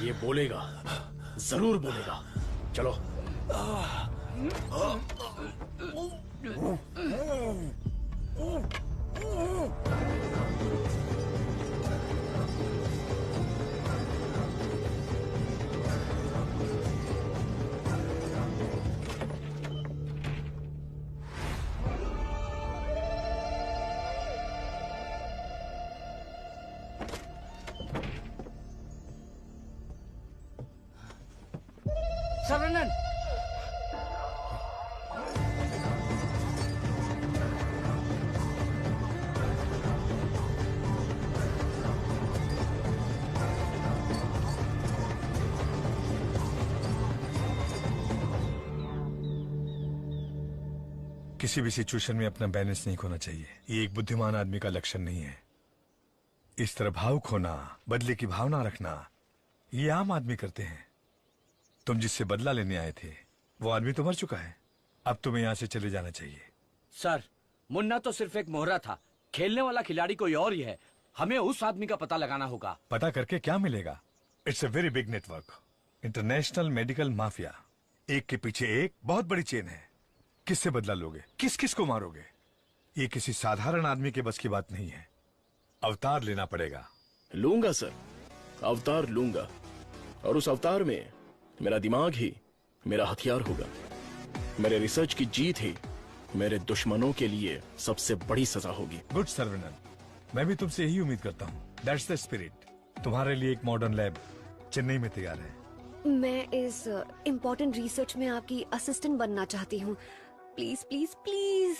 ये बोलेगा, जरूर बोलेगा। चलो। सर्वनन, किसी भी सिचुएशन में अपना बैलेंस नहीं खोना चाहिए। ये एक बुद्धिमान आदमी का लक्षण नहीं है। इस तरह भाव खोना, बदले की भावना रखना, ये आम आदमी करते हैं। तुम जिससे बदला लेने आए थे वो आदमी तो मर चुका है। अब तुम्हें यहाँ से चले जाना चाहिए। सर, मुन्ना तो सिर्फ एक मोहरा था, खेलने वाला खिलाड़ी कोई और ही है। हमें उस आदमी का पता लगाना होगा। पता करके क्या मिलेगा? It's a very big network, international medical mafia. एक के पीछे एक बहुत बड़ी चेन है। किससे बदला लोगे? किस किस को मारोगे? ये किसी साधारण आदमी के बस की बात नहीं है। अवतार लेना पड़ेगा। लूंगा सर, अवतार लूंगा। और उस अवतार में मेरा दिमाग ही मेरा हथियार होगा। मेरे रिसर्च की जीत ही मेरे दुश्मनों के लिए सबसे बड़ी सजा होगी। गुड सर्वनन, मैं भी तुमसे यही उम्मीद करता हूँ। That's the spirit. तुम्हारे लिए एक मॉडर्न लैब चेन्नई में तैयार है। मैं इस इम्पोर्टेंट रिसर्च में आपकी असिस्टेंट बनना चाहती हूँ। Please please please.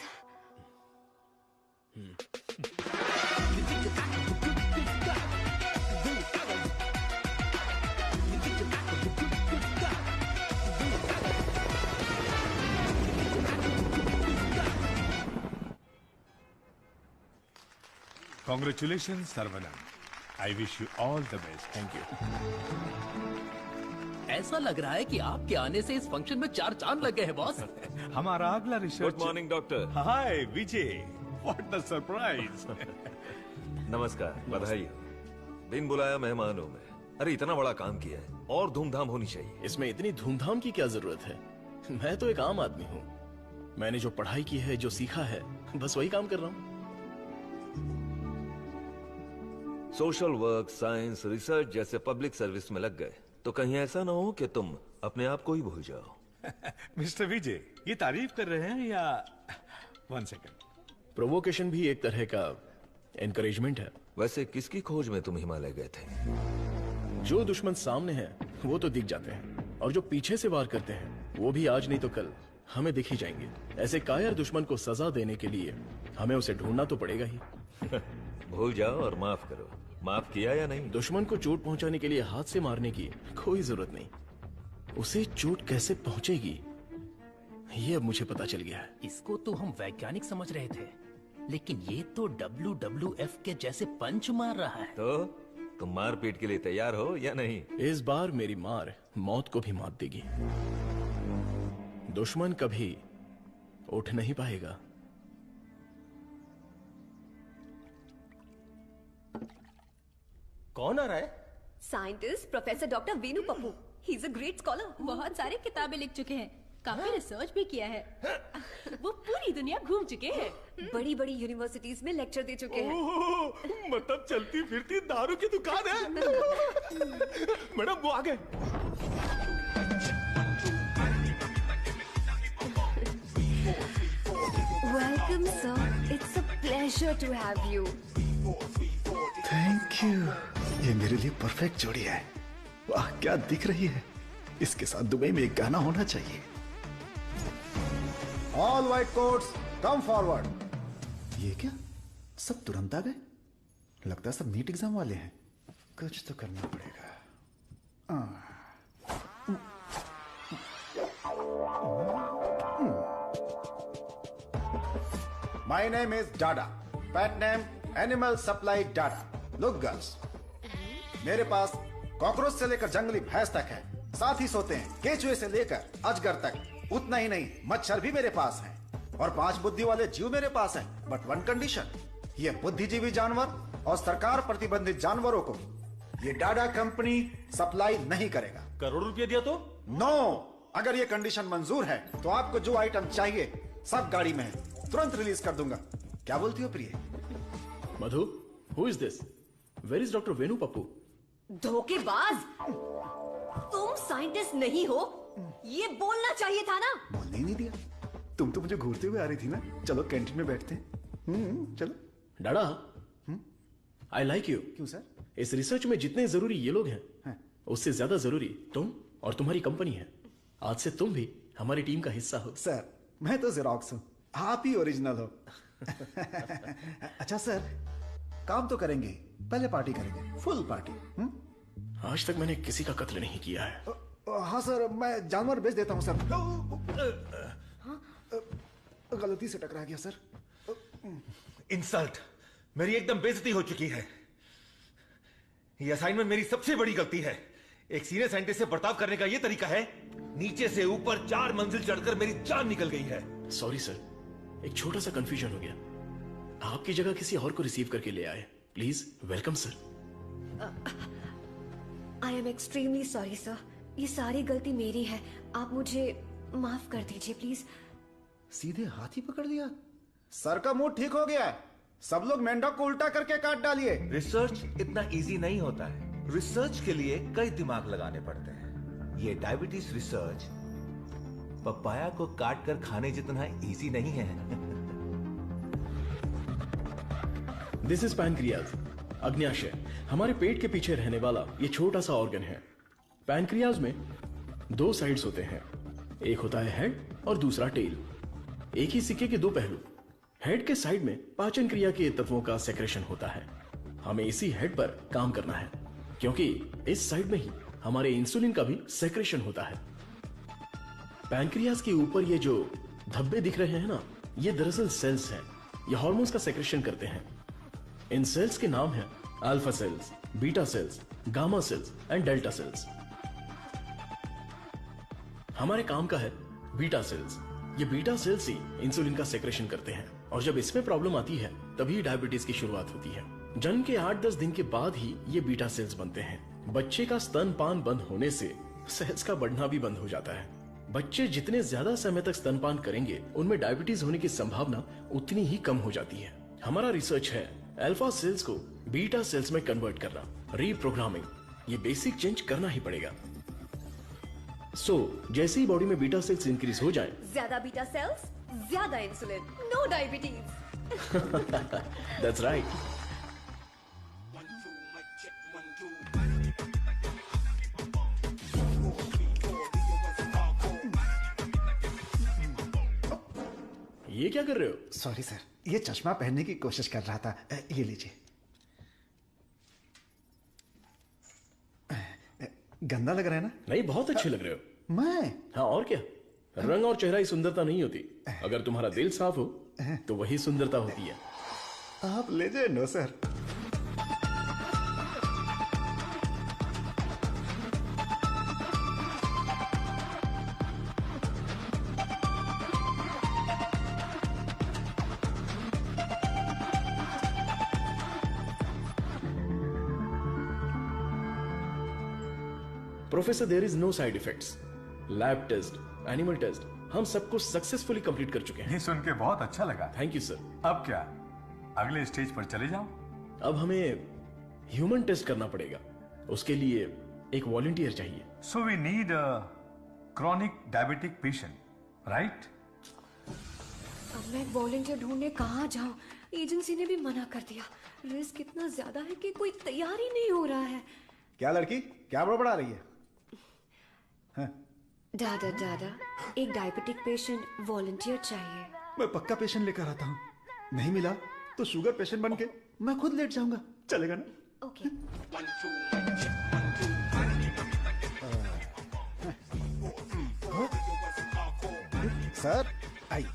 Congratulations, Sarvanan. I wish you all the best. Thank you. ऐसा लग रहा है कि आपके आने से इस फंक्शन में 4 चांद लगे हैं बॉस। हमारा अगला research. Good morning doctor. Hi Vijay, what the surprise. नमस्कार, बधाई हो। बिन बुलाया मेहमान हूं मैं। अरे इतना बड़ा काम किया है और धूमधाम होनी चाहिए। इसमें इतनी धूमधाम की क्या जरूरत है? मैं तो एक आम आदमी हूँ। मैंने जो पढ़ाई की है, जो सीखा है, बस वही काम कर रहा हूँ। सोशल वर्क, साइंस, रिसर्च जैसे पब्लिक सर्विस में लग गए तो कहीं ऐसा ना हो कि तुम अपने आप को ही भूल जाओ। मिस्टर विजय, ये तारीफ कर रहे हैं या? 1 सेकंड। प्रोवोकेशन भी एक तरह का एनकरेजमेंट है। वैसे किसकी खोज में तुम हिमालय गए थे? जो दुश्मन सामने हैं वो तो दिख जाते हैं, और जो पीछे से वार करते हैं वो भी आज नहीं तो कल हमें दिख ही जाएंगे। ऐसे कायर दुश्मन को सजा देने के लिए हमें उसे ढूंढना तो पड़ेगा ही। भूल जाओ और माफ करो। माफ किया या नहीं? दुश्मन को चोट पहुंचाने के लिए हाथ से मारने की कोई जरूरत नहीं। उसे चोट कैसे पहुंचेगी ये अब मुझे पता चल गया है। इसको तो हम वैज्ञानिक समझ रहे थे, लेकिन ये तो WWF के जैसे पंच मार रहा है। तो तुम मारपीट के लिए तैयार हो या नहीं? इस बार मेरी मार मौत को भी मात देगी। दुश्मन कभी उठ नहीं पाएगा। कौन आ रहा है? Scientist professor doctor Veenu Pappu. He is a great scholar. बहुत सारी किताबें लिख चुके हैं, काफी रिसर्च भी किया है। वो पूरी दुनिया घूम चुके हैं, बड़ी बड़ी यूनिवर्सिटीज में लेक्चर दे चुके हैं। मतलब चलती फिरती दारू की दुकान है। मैडम वो आ गए। Welcome sir, it's a pleasure to have you. Thank you. ये मेरे लिए परफेक्ट जोड़ी है। वाह क्या दिख रही है। इसके साथ दुबई में एक गाना होना चाहिए। All white quotes come forward. ये क्या, सब तुरंत आ गए? लगता है सब नीट एग्जाम वाले हैं। कुछ तो करना पड़ेगा। My name is Dada, pet name animal supply Dada. Look girls, मेरे पास कॉकरोच से लेकर जंगली भैंस तक है, साथ ही सोते हैं केचुए से लेकर अजगर तक। उतना ही नहीं, मच्छर भी मेरे पास हैं और 5 बुद्धि वाले जीव मेरे पास हैं। बट वन कंडीशन, ये बुद्धिजीवी जानवर और सरकार प्रतिबंधित जानवरों को ये डाडा कंपनी सप्लाई नहीं करेगा। करोड़ों रुपया दिया तो? नो, अगर ये कंडीशन मंजूर है तो आपको जो आइटम चाहिए सब गाड़ी में है, तुरंत रिलीज कर दूंगा। क्या बोलती हो प्रिय? Madhu, who is this? Where is doctor Venu Pappu? धोखेबाज, तुम साइंटिस्ट नहीं हो, ये बोलना चाहिए था ना। बोलने ही नहीं दिया। तुम तो मुझे घूरते हुए आ रही थी ना। चलो कैंटीन में बैठते हैं। चलो। डाडा, आई लाइक यू। क्यों सर? इस रिसर्च में जितने जरूरी ये लोग हैं, उससे ज्यादा जरूरी तुम और तुम्हारी कंपनी है। आज से तुम भी हमारी टीम का हिस्सा हो। सर, मैं तो जेरोक्स हूं, आप ही ओरिजिनल हो। अच्छा सर, काम तो करेंगे, पहले पार्टी करेंगे, फुल पार्टी। आज तक मैंने किसी का कत्ल नहीं किया है। हाँ सर, मैं जानवर बेच देता हूँ सर। गलती से टकरा गया सर। इंसल्ट, मेरी एकदम बेइज्जती हो चुकी है। ये असाइनमेंट मेरी सबसे बड़ी गलती है। एक सीनियर साइंटिस्ट से बर्ताव करने का ये तरीका है? नीचे से ऊपर 4 मंजिल चढ़कर मेरी जान निकल गई है। सॉरी सर, एक छोटा सा कंफ्यूजन हो गया। आपकी जगह किसी और को रिसीव करके ले आए। Please welcome sir. I am extremely sorry sir, ये सारी गलती मेरी है, आप मुझे माफ कर दीजिए प्लीज। सीधे हाथ ही पकड़ लिया। सर का मूड ठीक हो गया है, सब लोग मेंढक को उल्टा करके काट डालिए। रिसर्च इतना इजी नहीं होता है। रिसर्च के लिए कई दिमाग लगाने पड़ते हैं। ये डायबिटीज रिसर्च पपाया को काट कर खाने जितना इजी नहीं है। दिस इज पैनक्रियाज, अग्न्याशय, हमारे पेट के पीछे रहने वाला ये छोटा सा ऑर्गन है। पैनक्रियाज में 2 साइड्स होते हैं, एक होता है हेड और दूसरा टेल। एक ही सिक्के के 2 पहलू। हेड के साइड में पाचन क्रिया के तत्वों का सेक्रेशन होता है। हमें इसी हेड पर काम करना है, क्योंकि इस साइड में ही हमारे इंसुलिन का भी सेक्रेशन होता है। पैनक्रियाज के ऊपर ये जो धब्बे दिख रहे हैं ना, ये दरअसल सेल्स हैं। ये हार्मोन्स का सेक्रेशन करते हैं। इन सेल्स के नाम हैं alpha cells, beta cells, gamma cells and delta cells. हमारे काम का है बीटा सेल्स। ये बीटा सेल्स ही इंसुलिन का सेक्रेशन करते हैं, और जब इसमें प्रॉब्लम आती है तभी डायबिटीज की शुरुआत होती है। जन्म के 8-10 दिन के बाद ही ये बीटा सेल्स बनते हैं। बच्चे का स्तनपान बंद होने से सेल्स का बढ़ना भी बंद हो जाता है। बच्चे जितने ज्यादा समय तक स्तनपान करेंगे, उनमें डायबिटीज होने की संभावना उतनी ही कम हो जाती है। हमारा रिसर्च है अल्फा सेल्स को बीटा सेल्स में कन्वर्ट करना, रीप्रोग्रामिंग। ये बेसिक चेंज करना ही पड़ेगा। जैसे ही बॉडी में बीटा सेल्स इंक्रीज हो जाएं, ज्यादा बीटा सेल्स, ज्यादा insulin, no diabetes. That's right. ये क्या कर रहे हो? सॉरी सर, ये चश्मा पहनने की कोशिश कर रहा था। ये लीजिए। गंदा लग रहा है ना? नहीं, बहुत अच्छे लग रहे हो। मैं? हाँ, और क्या। रंग और चेहरा ही सुंदरता नहीं होती, अगर तुम्हारा दिल साफ हो तो वही सुंदरता होती है। आप ले जाए no sir. Professor, there is no side effects. Lab test, animal test, हम सब कुछ सक्सेसफुली कंप्लीट कर चुके हैं। ये सुन के बहुत अच्छा लगा। Thank you sir. अब क्या, अगले स्टेज पर चले जाओ? अब हमें ह्यूमन टेस्ट करना पड़ेगा। उसके लिए एक वॉलंटियर चाहिए। So we need a chronic diabetic patient, right? अब मैं वॉलंटियर ढूंढने कहाँ जाऊँ? एजेंसी ने भी मना कर दिया। रिस्क इतना ज्यादा है कि कोई तैयार ही नहीं हो रहा है। क्या लड़की, क्या बड़बड़ा रही है? दादा दादा, एक डायबिटिक पेशेंट वॉलंटियर चाहिए। मैं पक्का पेशेंट लेकर आता हूँ। नहीं मिला तो शुगर पेशेंट बन के मैं खुद लेट जाऊंगा। चलेगा ना? ओके। सर, आई।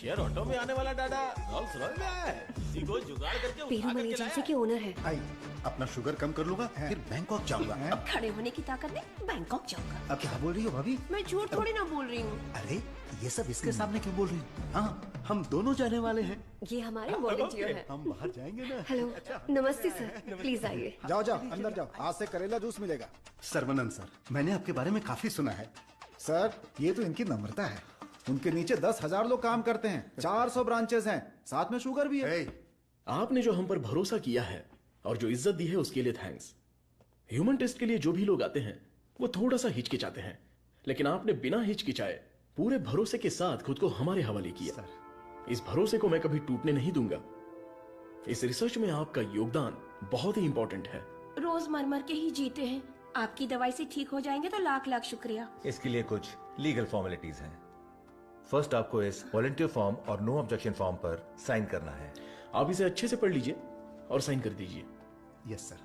शेयर ऑटो में आने वाला डाडा रोल्स रॉयस में आया है। इसी को जुगाड़ करके पेरूमल एजेंसी के ओनर है। आई अपना शुगर कम कर लूंगा, फिर बैंकॉक जाऊंगा। अब खड़े होने की ताकत में बैंकॉक जाऊंगा। अब क्या बोल रही हो भाभी? मैं झूठ थोड़ी ना बोल रही हूँ। अरे ये सब इसके सामने क्यों बोल रही हो? हाँ, हम दोनों जाने वाले हैं। ये हमारे वॉलंटियर है। हम बाहर जाएंगे ना। हेलो, नमस्ते सर, प्लीज आइए। जाओ जाओ अंदर जाओ, आज से करेला जूस मिलेगा। सर्वनंद सर, मैंने आपके बारे में काफी सुना है। सर ये तो इनकी नम्रता है, उनके नीचे 10,000 लोग काम करते हैं, 400 ब्रांचेस हैं, साथ में शुगर भी है। आपने जो हम पर भरोसा किया है और जो इज्जत दी है उसके लिए थैंक्स। ह्यूमन टेस्ट के लिए जो भी लोग आते हैं वो थोड़ा सा हिचकिचाते हैं, लेकिन आपने बिना हिचकिचाए पूरे भरोसे के साथ खुद को हमारे हवाले किया। इस भरोसे को मैं कभी टूटने नहीं दूंगा। इस रिसर्च में आपका योगदान बहुत ही इंपॉर्टेंट है। रोज मर मर के ही जीते हैं, आपकी दवाई से ठीक हो जाएंगे तो लाख लाख शुक्रिया। इसके लिए कुछ लीगल फॉर्मेलिटीज हैं। फर्स्ट आपको इस वॉलंटियर फॉर्म और नो ऑब्जेक्शन फॉर्म पर साइन करना है। आप इसे अच्छे से पढ़ लीजिए और साइन कर दीजिए। Yes sir.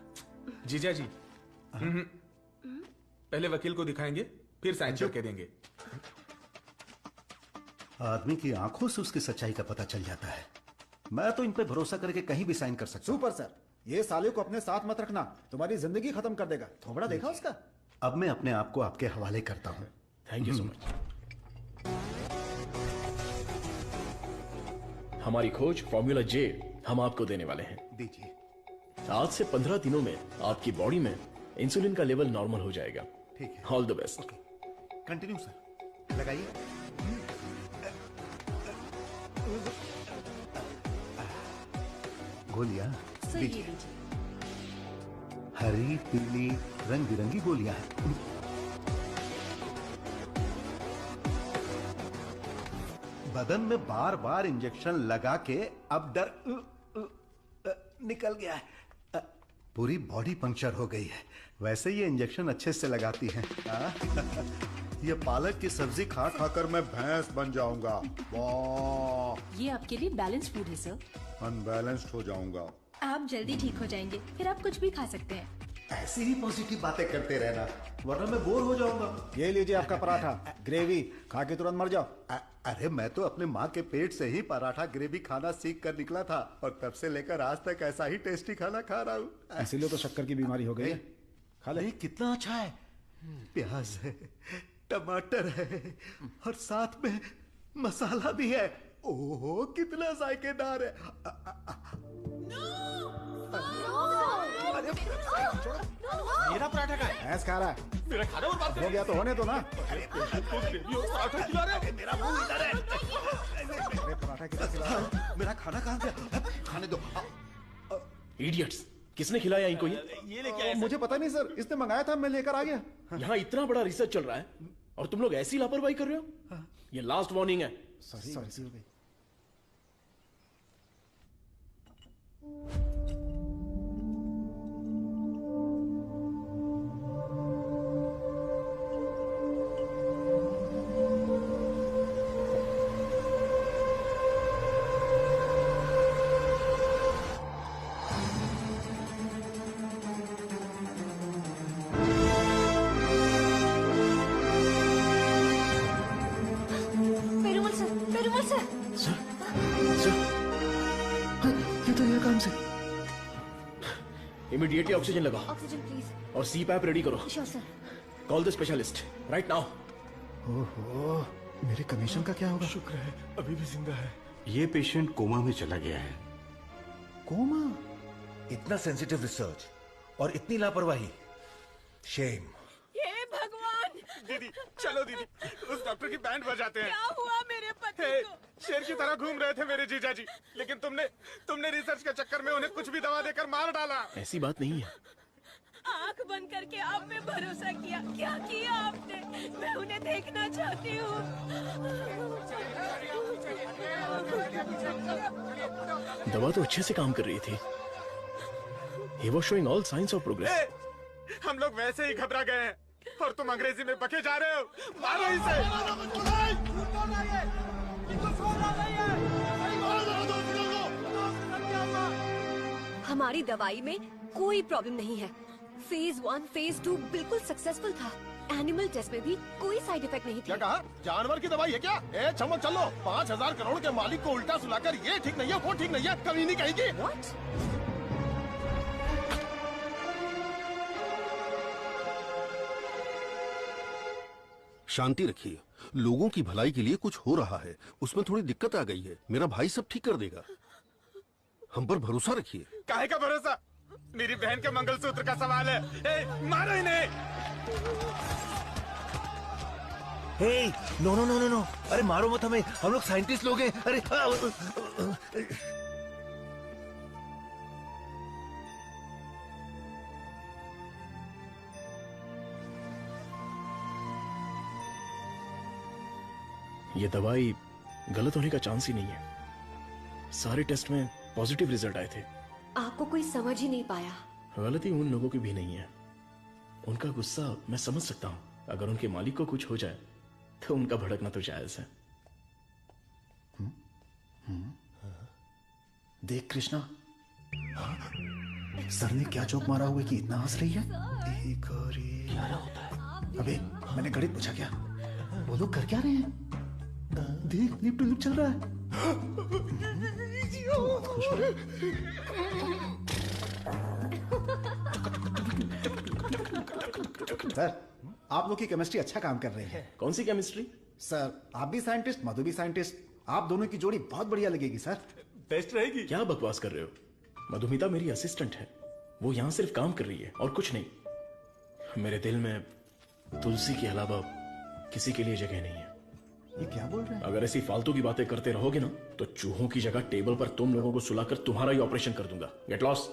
जीजा जी, पहले वकील को दिखाएंगे, फिर साइन करके देंगे। आदमी की आंखों से उसकी सच्चाई का पता चल जाता है। मैं तो इन पे भरोसा करके कहीं भी साइन कर सकता हूँ। सुपर सर, ये साले को अपने साथ मत रखना, तुम्हारी जिंदगी खत्म कर देगा। थोड़ा देखा उसका। अब मैं अपने आप को आपके हवाले करता हूँ। Thank you so much. हमारी खोज फॉर्मूला जे हम आपको देने वाले हैं। दीजिए। आज से 15 दिनों में आपकी बॉडी में इंसुलिन का लेवल नॉर्मल हो जाएगा। ठीक है। All the best. Continue sir, लगाइए। गोलियां दीजिए। हरी पीली रंग बिरंगी गोलियां हैं। बदन में बार बार इंजेक्शन लगा के अब डर निकल गया है। पूरी बॉडी पंक्चर हो गई है। वैसे ये इंजेक्शन अच्छे से लगाती हैं। ये पालक की सब्जी खा खाकर मैं भैंस बन जाऊंगा। वाह, ये आपके लिए बैलेंस फूड है सर। अनबैलेंस्ड हो जाऊंगा। आप जल्दी ठीक हो जाएंगे, फिर आप कुछ भी खा सकते हैं। ऐसी ही पॉजिटिव बातें करते रहना, वरना मैं बोर हो जाऊंगा। ये लीजिए आपका पराठा, ग्रेवी खा के तुरंत मर जाओ। अरे मैं तो अपने माँ के पेट से ही पराठा ग्रेवी खाना सीख कर निकला था, और तब से लेकर आज तक ऐसा ही टेस्टी खाना खा रहा हूँ। इसीलिए तो शक्कर की बीमारी हो गई है। खा ले। कितना अच्छा है। प्याज है, टमाटर है, और साथ में मसाला भी है। ओहो कितना जायकेदार है। मेरा पराठा का है। भैंस खा रहा है। मेरा खाना बर्बाद हो गया तो होने दो ना। पराठा खिला रहे हो। मेरा मुंह इधर है। मेरे पराठा कितना खिला रहा है? मेरा खाना कहाँ गया? खाने दो। इडियट्स, किसने खिलाया इनको ये लेके आए? मुझे पता नहीं सर, इसने मंगाया था, मैं लेकर आ गया। यहाँ इतना बड़ा रिसर्च चल रहा है और तुम लोग ऐसी लापरवाही कर रहे हो। ये लास्ट वार्निंग है। सॉरी। इमीडिएटली ऑक्सीजन लगाओ। Oxygen please. और CPAP रेडी करो। Sure sir. Call the specialist right now. ओहो, मेरे कमीशन का क्या होगा? शुक्र है अभी भी जिंदा है। ये पेशेंट कोमा में चला गया है। कोमा? इतना सेंसिटिव रिसर्च और इतनी लापरवाही। शेम। हे भगवान। दीदी चलो दीदी, उस डॉक्टर की बैंड बजाते हैं। क्या हुआ मेरे पति को? शेर की तरह घूम रहे थे मेरे जीजा जी, लेकिन तुमने रिसर्च के चक्कर में उन्हें कुछ भी दवा देकर मार डाला। ऐसी बात नहीं है। आंख बंद करके आप पे भरोसा किया। क्या किया आपने? मैं उन्हें देखना चाहती हूँ। दवा तो अच्छे से काम कर रही थी। He was showing all signs of progress. हम लोग वैसे ही घबरा गए हैं और तुम अंग्रेजी में बके जा रहे हो। मारो इसे। हमारी दवाई में कोई प्रॉब्लम नहीं है। फेज 1, फेज 2 बिल्कुल सक्सेसफुल था। एनिमल टेस्ट में भी कोई साइड इफेक्ट नहीं क्या थे। कहा? जानवर की दवाई है क्या? ए चमक चलो, 5,000 करोड़ के मालिक को उल्टा सुलाकर ये ठीक नहीं है, वो ठीक नहीं है, कभी नहीं कहेगी। What? शांति रखिए, लोगों की भलाई के लिए कुछ हो रहा है, उसमें थोड़ी दिक्कत आ गई है, मेरा भाई सब ठीक कर देगा, हम पर भरोसा रखिए। काहे का भरोसा? मेरी बहन के मंगलसूत्र का सवाल है। ए, मारो इन्हें। Hey, no no no no no, अरे मारो मत हमें, हम लोग साइंटिस्ट लोग हैं। अरे ये दवाई गलत होने का चांस ही नहीं है। सारे टेस्ट में पॉजिटिव रिजल्ट आए थे। आपको कोई समझ ही नहीं पाया। गलती उन लोगों की भी नहीं है। उनका गुस्सा मैं समझ सकता हूँ। अगर उनके मालिक को कुछ हो जाए तो उनका भड़कना तो जायज है। देख कृष्णा, सर ने क्या जोक मारा हुआ कि इतना हंस रही है? एक और एक। क्या होता है? अबे मैंने गणित पूछा क्या? वो लोग कर क्या रहे हैं? देख लिप टू लिप चल रहा है। सर, आप लोग की केमिस्ट्री अच्छा काम कर रही है। कौन सी केमिस्ट्री? सर, आप भी साइंटिस्ट, मधु भी साइंटिस्ट, आप दोनों की जोड़ी बहुत बढ़िया लगेगी सर। बेस्ट रहेगी। क्या बकवास कर रहे हो? मधुमिता मेरी असिस्टेंट है, वो यहाँ सिर्फ काम कर रही है और कुछ नहीं। मेरे दिल में तुलसी के अलावा किसी के लिए जगह नहीं है। ये क्या बोल रहे हैं? अगर ऐसी फालतू की बातें करते रहोगे ना तो चूहों की जगह टेबल पर तुम लोगों को सुलाकर तुम्हारा ही ऑपरेशन कर दूंगा। Get lost.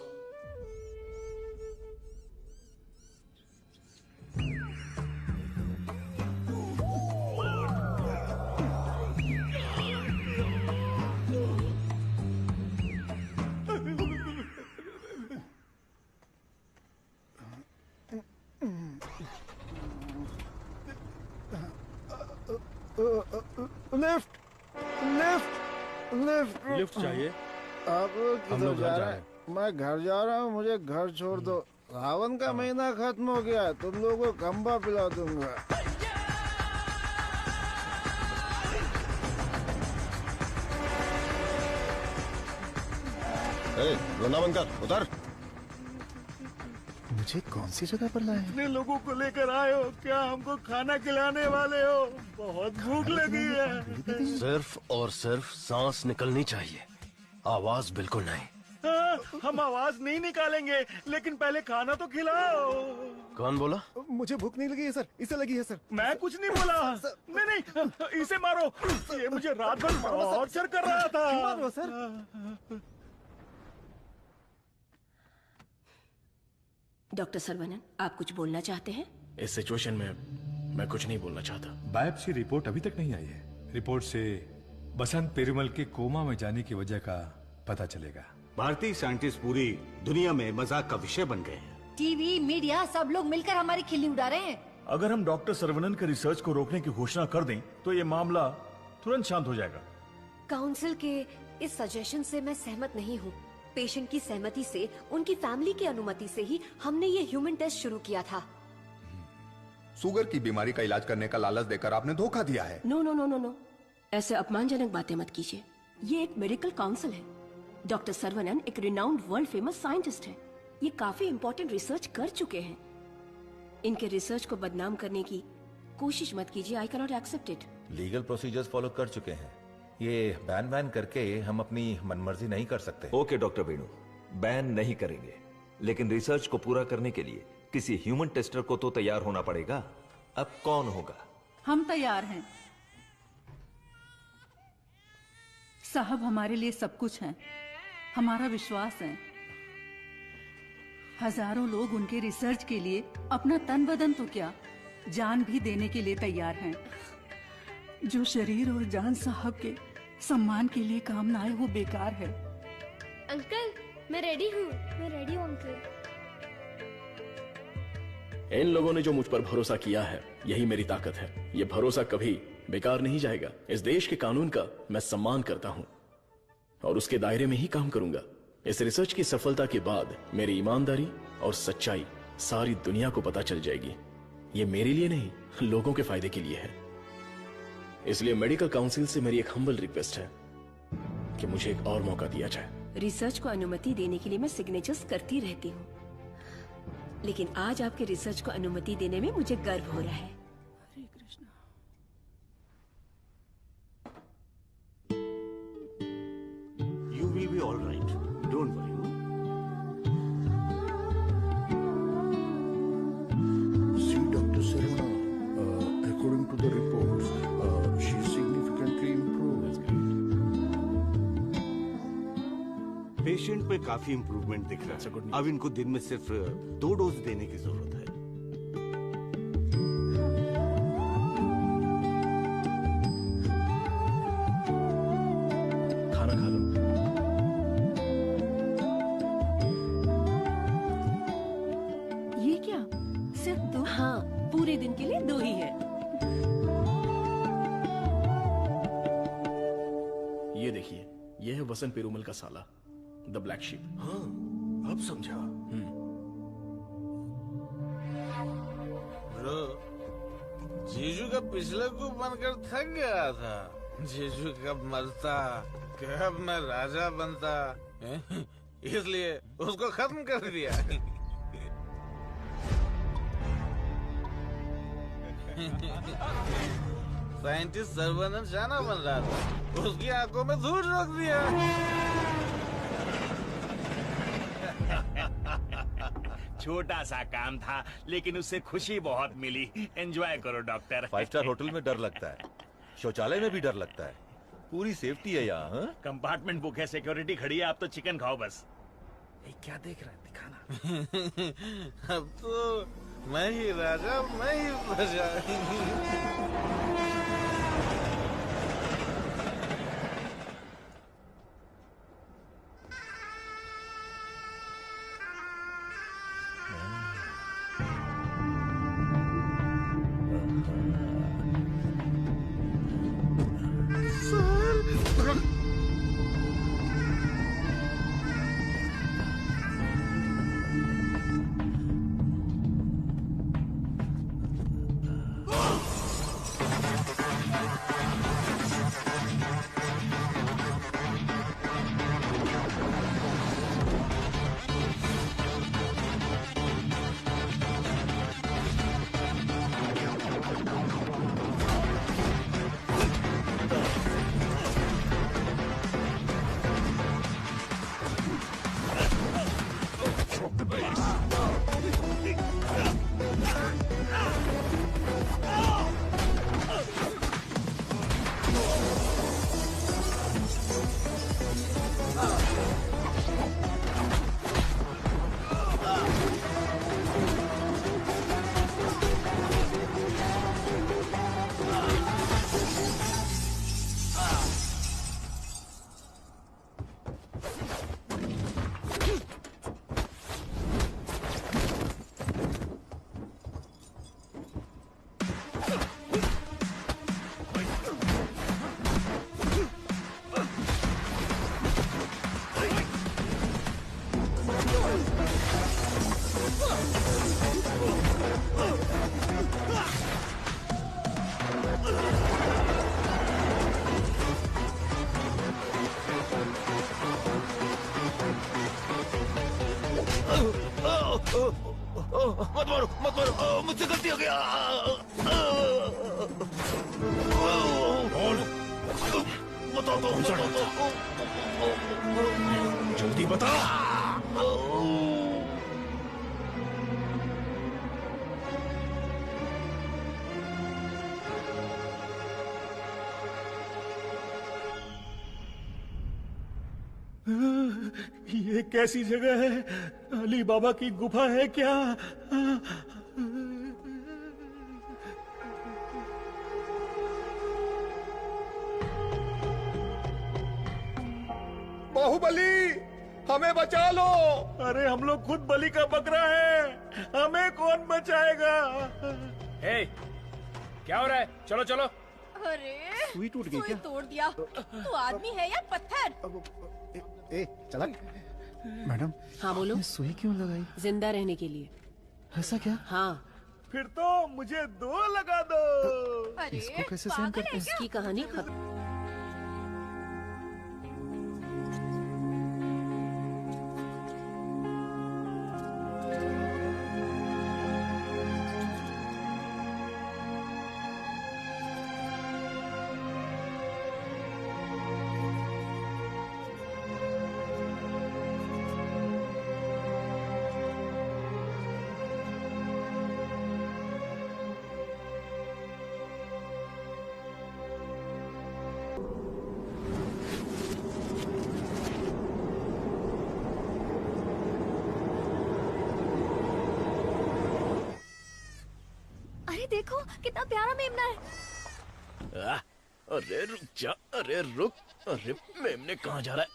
Lift lift lift lift चाहिए? आप हम किधर लोग जा घर जा रहे हैं? मैं घर जा रहा हूँ, मुझे घर छोड़ दो। सावन का महीना खत्म हो गया है, तुम लोगों को खंबा पिला दूंगा। रोना बंद कर, उतर। मुझे कौन सी जगह पर लाए हैं? इतने लोगों को लेकर आए हो, क्या हमको खाना खिलाने वाले हो? बहुत भूख लगी है। सिर्फ और सिर्फ सांस निकलनी चाहिए, आवाज बिल्कुल नहीं। हम आवाज नहीं निकालेंगे, लेकिन पहले खाना तो खिलाओ। कौन बोला? मुझे भूख नहीं लगी है सर, इसे लगी है सर। मैं कुछ नहीं बोला। नहीं नहीं, इसे मारो, ये मुझे रात भर टॉर्चर कर रहा था। मारो सर। डॉक्टर सरवनन, आप कुछ बोलना चाहते हैं? इस सिचुएशन में मैं कुछ नहीं बोलना चाहता। बायोप्सी रिपोर्ट अभी तक नहीं आई है। रिपोर्ट से बसंत पेरुमल के कोमा में जाने की वजह का पता चलेगा। भारतीय साइंटिस्ट पूरी दुनिया में मजाक का विषय बन गए हैं। टीवी, मीडिया सब लोग मिलकर हमारी खिल्ली उड़ा रहे हैं। अगर हम डॉक्टर सरवनन के रिसर्च को रोकने की घोषणा कर दें तो ये मामला तुरंत शांत हो जाएगा। काउंसिल के इस सजेशन से मैं सहमत नहीं हूँ। पेशेंट की सहमति से, उनकी फैमिली की अनुमति से ही हमने ये ह्यूमन टेस्ट शुरू किया था। शुगर की बीमारी का इलाज करने का लालच देकर आपने धोखा दिया है। No no no no no, ऐसे अपमानजनक बातें मत कीजिए। ये एक मेडिकल काउंसिल है। डॉक्टर सरवनन एक रिनाउंड वर्ल्ड फेमस साइंटिस्ट है। ये काफी इंपॉर्टेंट रिसर्च कर चुके हैं। इनके रिसर्च को बदनाम करने की कोशिश मत कीजिए। I can not accept it. Legal procedures follow कर चुके हैं। ये बैन करके हम अपनी मनमर्जी नहीं कर सकते। ओके डॉक्टर वेणु, बैन नहीं करेंगे, लेकिन रिसर्च को पूरा करने के लिए किसी ह्यूमन टेस्टर को तो तैयार होना पड़ेगा। अब कौन होगा? हम तैयार हैं साहब, हमारे लिए सब कुछ है, हमारा विश्वास है। हजारों लोग उनके रिसर्च के लिए अपना तन बदन तो क्या, जान भी देने के लिए तैयार हैं। जो शरीर और जान साहब के सम्मान के लिए काम ना आए वो बेकार है। अंकल, मैं रेडी हूँ। मैं रेडी हूँ अंकल। इन लोगों ने जो मुझ पर भरोसा किया है, यही मेरी ताकत है। ये भरोसा कभी बेकार नहीं जाएगा। इस देश के कानून का मैं सम्मान करता हूँ और उसके दायरे में ही काम करूंगा। इस रिसर्च की सफलता के बाद मेरी ईमानदारी और सच्चाई सारी दुनिया को पता चल जाएगी। ये मेरे लिए नहीं, लोगों के फायदे के लिए है। इसलिए मेडिकल काउंसिल से मेरी एक हम्बल रिक्वेस्ट है कि मुझे एक और मौका दिया जाए। रिसर्च को अनुमति देने के लिए मैं सिग्नेचर्स करती रहती हूँ, लेकिन आज आपके रिसर्च को अनुमति देने में मुझे गर्व हो रहा है। हरे Krishna. You will be all right. Don't worry. See, Dr. Sarana, according to the reports, she is significantly improved. That's great. Patient पे काफी इम्प्रूवमेंट दिख रहा है। अब इनको दिन में सिर्फ 2 डोज देने की जरूरत है। खाना खा लो। ये क्या, सिर्फ 2? हाँ, पूरे दिन के लिए 2 ही है। ये देखिए, ये है वसंत पेरूमल का साला, द ब्लैक शीप। हाँ, अब समझा। ब्रो, जीजू का पिछले को बनकर थक गया था। जीजू कब मरता, कब मैं राजा बनता, इसलिए उसको खत्म कर दिया। साइंटिस्ट सर्वनंद शाना बन रहा था, उसकी आंखों में धूल रोक दिया। छोटा सा काम था, लेकिन उससे खुशी बहुत मिली। एंजॉय करो डॉक्टर। 5 स्टार होटल में डर लगता है, शौचालय में भी डर लगता है, पूरी सेफ्टी है यहाँ। हाँ? कंपार्टमेंट बुक है, सिक्योरिटी खड़ी है, आप तो चिकन खाओ बस। क्या देख रहा है, दिखाना। अब तो मैं ही राजा, मैं ही प्रजा। मत मारो, मत मारो, मुझसे गलती हो गया। बता दो, जल्दी बता। ये कैसी जगह है? अली बाबा की गुफा है क्या? बाहुबली, हमें बचा लो। अरे हम लोग खुद बलि का बकरा है, हमें कौन बचाएगा? क्या हो रहा है? चलो चलो। अरे सुई टूट गई क्या? तोड़ दिया। तू आदमी है या पत्थर? ए चला। मैडम। हाँ बोलो। सुई क्यों लगाई? जिंदा रहने के लिए। ऐसा क्या? हाँ। फिर तो मुझे 2 लगा दो। अरे इसको कैसे सहन करते हैं? इसकी कहानी खत्म। अरे देखो कितना प्यारा मेमना है। अरे रुक जा, अरे रुक, अरे मेमने कहाँ जा रहा है?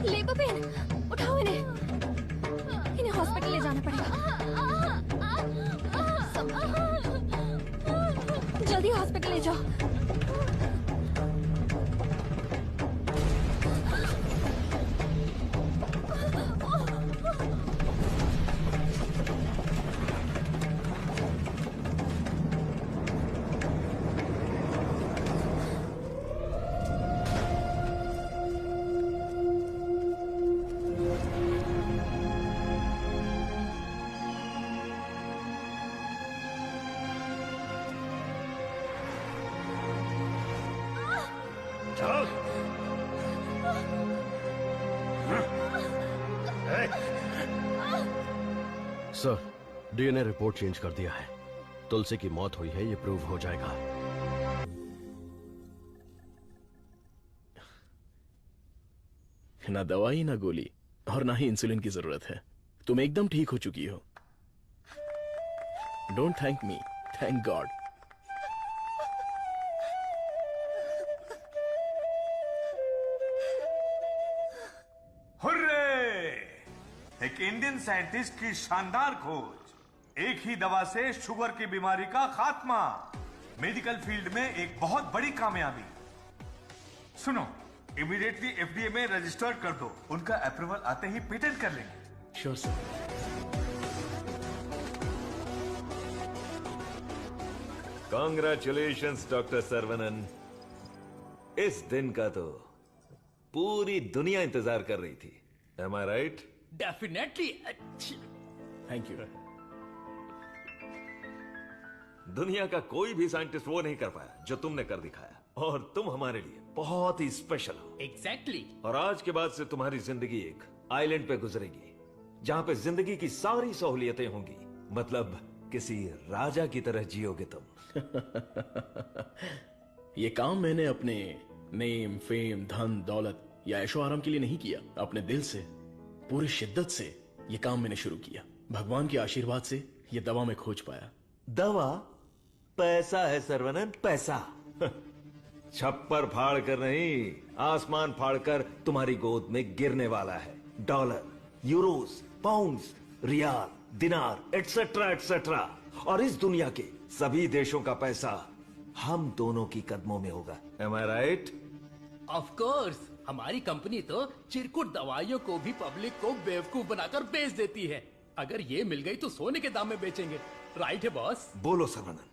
ले पपेन, उठाओ इन्हें हॉस्पिटल ले जाना पड़ेगा। जल्दी हॉस्पिटल ले जाओ। सर, डीएनए रिपोर्ट चेंज कर दिया है। तुलसी की मौत हुई है, ये प्रूव हो जाएगा। ना दवाई ना गोली और ना ही इंसुलिन की जरूरत है। तुम एकदम ठीक हो चुकी हो। Don't thank me, thank God. Hurray! एक इंडियन साइंटिस्ट की शानदार खोज, एक ही दवा से शुगर की बीमारी का खात्मा। मेडिकल फील्ड में एक बहुत बड़ी कामयाबी। सुनो, इमीडिएटली एफडीए में रजिस्टर कर दो। उनका अप्रूवल आते ही पेटेंट कर लेंगे। Sure sir. Congratulations doctor Saravanan. इस दिन का तो पूरी दुनिया इंतजार कर रही थी। Am I right? Definitely. Thank you. दुनिया का कोई भी साइंटिस्ट वो नहीं कर पाया जो तुमने कर दिखाया, और तुम हमारे लिए बहुत ही स्पेशल हो। एग्जैक्टली। और आज के बाद से तुम्हारी जिंदगी एक आइलैंड पे गुजरेगी, जहां पे जिंदगी की सारी सहूलियतें होंगी। मतलब किसी राजा की तरह जियोगे तुम। ये काम मैंने अपने नेम, फेम, धन, दौलत या ऐशो आराम के लिए नहीं किया। अपने दिल से, पूरी शिद्दत से ये काम मैंने शुरू किया। भगवान के आशीर्वाद से ये दवा में खोज पाया। दवा? पैसा है सर्वनन, पैसा। छप्पर फाड़ कर नहीं, आसमान फाड़ कर तुम्हारी गोद में गिरने वाला है। डॉलर, यूरोस, पाउंड्स, रियाल, दिनार, एटसेट्रा एटसेट्रा। और इस दुनिया के सभी देशों का पैसा हम दोनों की कदमों में होगा। Am I right? Of course, हमारी कंपनी तो चिरकुट दवाइयों को भी पब्लिक को बेवकूफ बनाकर बेच देती है। अगर ये मिल गई तो सोने के दाम में बेचेंगे। राइट है बॉस? बोलो सर्वनन,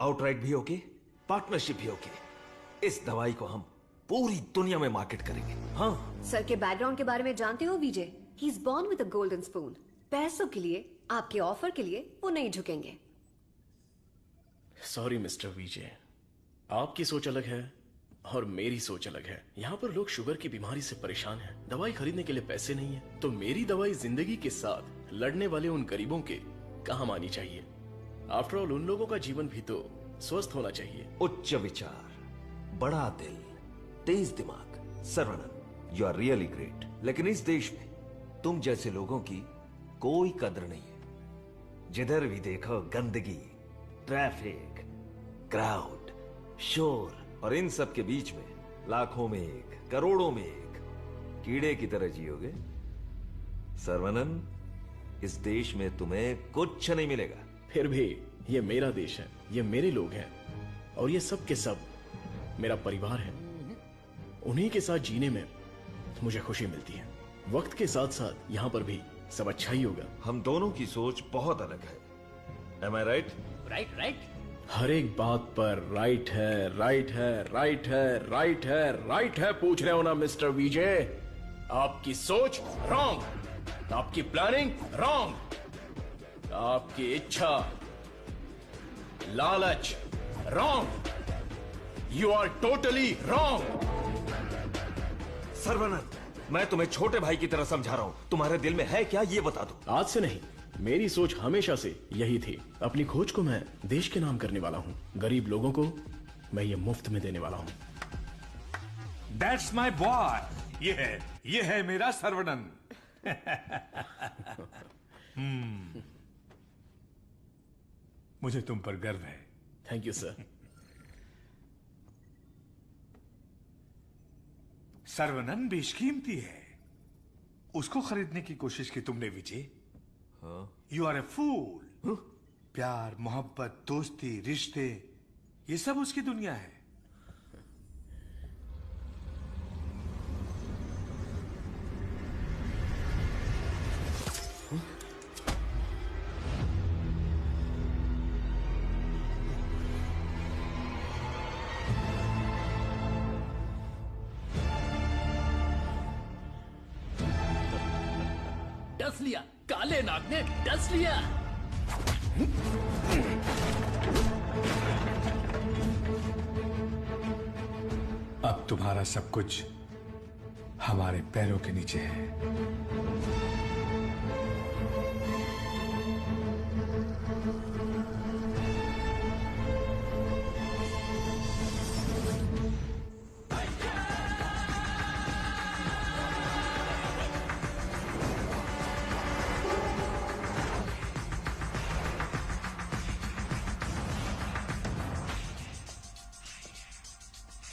आउटराइट भी होगी, पार्टनरशिप भी होगी। इस दवाई को हम पूरी दुनिया में मार्केट करेंगे। हाँ। सर के बैकग्राउंड के बारे में जानते हो Vijay? He is born with a golden spoon. पैसों के लिए, आपके ऑफर के लिए वो नहीं झुकेंगे। सॉरी मिस्टर विजय, आपकी सोच अलग है और मेरी सोच अलग है। यहाँ पर लोग शुगर की बीमारी से परेशान हैं। दवाई खरीदने के लिए पैसे नहीं है, तो मेरी दवाई जिंदगी के साथ लड़ने वाले उन गरीबों के काम आनी चाहिए। आफ्टर ऑल उन लोगों का जीवन भी तो स्वस्थ होना चाहिए। उच्च विचार, बड़ा दिल, तेज दिमाग। Saravanan, you are really great. लेकिन इस देश में तुम जैसे लोगों की कोई कदर नहीं है। जिधर भी देखो गंदगी, ट्रैफिक, क्राउड, शोर, और इन सब के बीच में लाखों में एक, करोड़ों में एक कीड़े की तरह जियोगे। सर्वनन, इस देश में तुम्हें कुछ नहीं मिलेगा। फिर भी ये मेरा देश है, ये मेरे लोग हैं और ये सब के सब मेरा परिवार है। उन्हीं के साथ जीने में मुझे खुशी मिलती है। वक्त के साथ साथ यहाँ पर भी सब अच्छा ही होगा। हम दोनों की सोच बहुत अलग है। Am I right? Right right. हर एक बात पर राइट है, राइट है, राइट है, राइट है, राइट है पूछ रहे हो ना मिस्टर विजय? आपकी सोच रॉन्ग, आपकी प्लानिंग रॉन्ग, आपकी इच्छा, लालच wrong. You are totally wrong. Sarvanand, मैं तुम्हें छोटे भाई की तरह समझा रहा हूं। तुम्हारे दिल में है क्या ये बता दो। आज से नहीं, मेरी सोच हमेशा से यही थी। अपनी खोज को मैं देश के नाम करने वाला हूँ। गरीब लोगों को मैं ये मुफ्त में देने वाला हूँ। That's my boy। ये है मेरा सर्वनंद। मुझे तुम पर गर्व है। Thank you sir. सर्वनंद बेशकीमती है, उसको खरीदने की कोशिश की तुमने विजय। यू आर ए फूल। प्यार, मोहब्बत, दोस्ती, रिश्ते, ये सब उसकी दुनिया है। डस लिया, काले नाग ने डस लिया। अब तुम्हारा सब कुछ हमारे पैरों के नीचे है।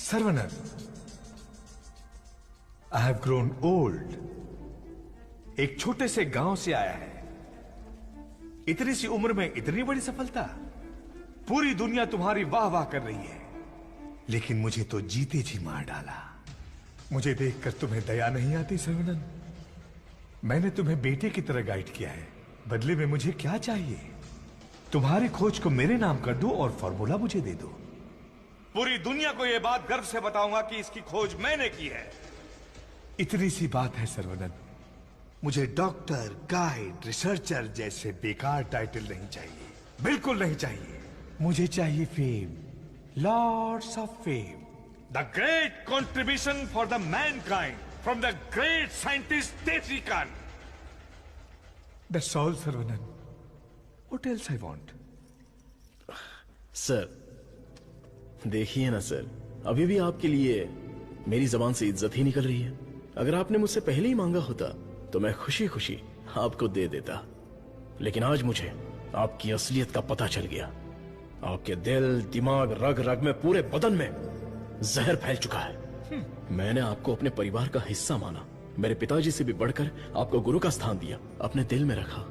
सर्वनंद, आई हैव ग्रोन ओल्ड। एक छोटे से गांव से आया है, इतनी सी उम्र में इतनी बड़ी सफलता। पूरी दुनिया तुम्हारी वाह वाह कर रही है, लेकिन मुझे तो जीते जी मार डाला। मुझे देखकर तुम्हें दया नहीं आती सर्वनंद? मैंने तुम्हें बेटे की तरह गाइड किया है, बदले में मुझे क्या चाहिए? तुम्हारी खोज को मेरे नाम कर दो और फॉर्मूला मुझे दे दो। पूरी दुनिया को यह बात गर्व से बताऊंगा कि इसकी खोज मैंने की है। इतनी सी बात है सर्वनंद। मुझे डॉक्टर, गाइड, रिसर्चर जैसे बेकार टाइटल नहीं चाहिए, बिल्कुल नहीं चाहिए। मुझे चाहिए fame, lords of fame, the great contribution for the mankind from the great scientist Tetrikan. That's all Sarvanand. What else I want? Sir देखिए ना सर, अभी भी आपके लिए मेरी जबान से इज्जत ही निकल रही है। अगर आपने मुझसे पहले ही मांगा होता तो मैं खुशी खुशी आपको दे देता, लेकिन आज मुझे आपकी असलियत का पता चल गया। आपके दिल, दिमाग, रग रग में, पूरे बदन में जहर फैल चुका है। मैंने आपको अपने परिवार का हिस्सा माना, मेरे पिताजी से भी बढ़कर आपको गुरु का स्थान दिया, अपने दिल में रखा,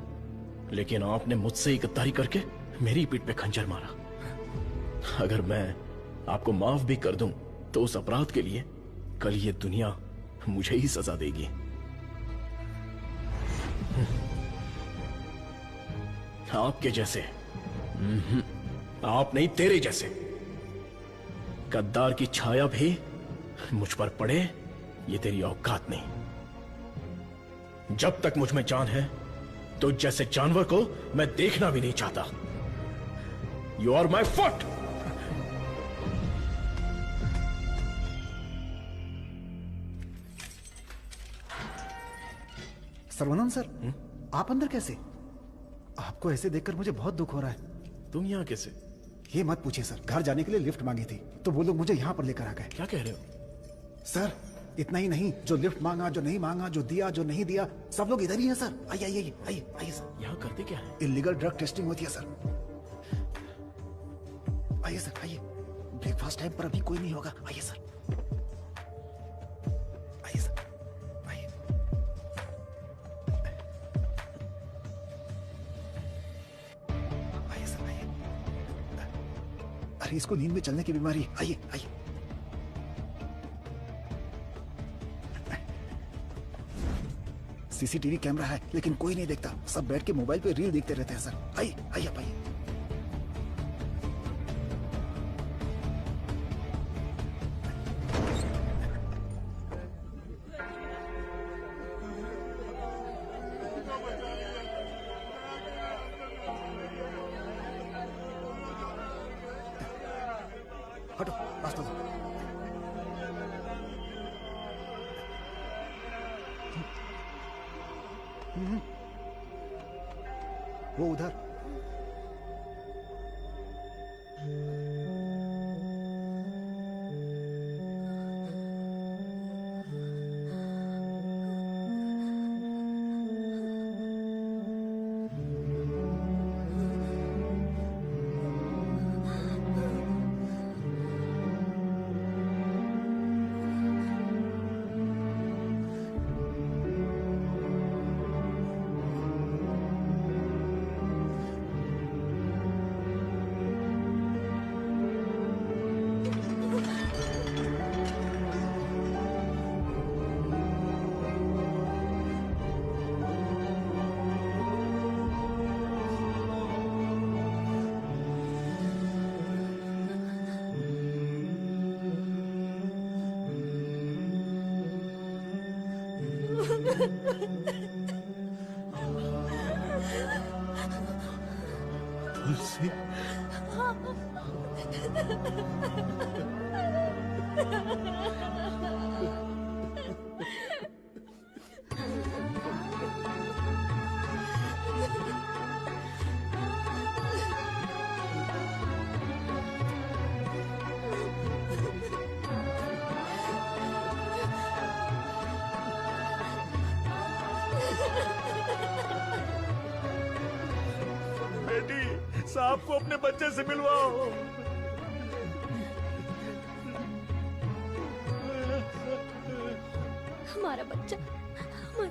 लेकिन आपने मुझसे ही गद्दारी करके मेरी पीठ पे खंजर मारा। अगर मैं आपको माफ भी कर दूं तो उस अपराध के लिए कल ये दुनिया मुझे ही सजा देगी। आपके जैसे, आप नहीं, तेरे जैसे गद्दार की छाया भी मुझ पर पड़े, ये तेरी औकात नहीं। जब तक मुझ में जान है तो जैसे जानवर को मैं देखना भी नहीं चाहता। You are my foot. Sarvanand sir, आप अंदर कैसे? आपको ऐसे देखकर मुझे बहुत दुख हो रहा है। तुम यहाँ कैसे? ये मत पूछिए सर, घर जाने के लिए लिफ्ट मांगी थी तो वो लोग मुझे यहाँ पर लेकर आ गए। क्या कह रहे हो सर? इतना ही नहीं, जो लिफ्ट मांगा, जो नहीं मांगा, जो दिया, जो नहीं दिया, सब लोग इधर ही हैं सर। आइए आइए आइए आइए सर। यहाँ करते क्या है? इलीगल ड्रग टेस्टिंग होती है सर। आइए सर आइए, ब्रेकफास्ट टाइम पर अभी कोई नहीं होगा। आइए सर, आइए सर, आइए। आइए सर आइए। अरे इसको नींद में चलने की बीमारी है। आइए आइए। सीसीटीवी कैमरा है लेकिन कोई नहीं देखता, सब बैठ के मोबाइल पे रील देखते रहते हैं सर। आइए आइए आप आइए। हटो रास्ता दो। वो उधर। तुलसी बेटी सांप को अपने बच्चे से मिलवाओ। हमारा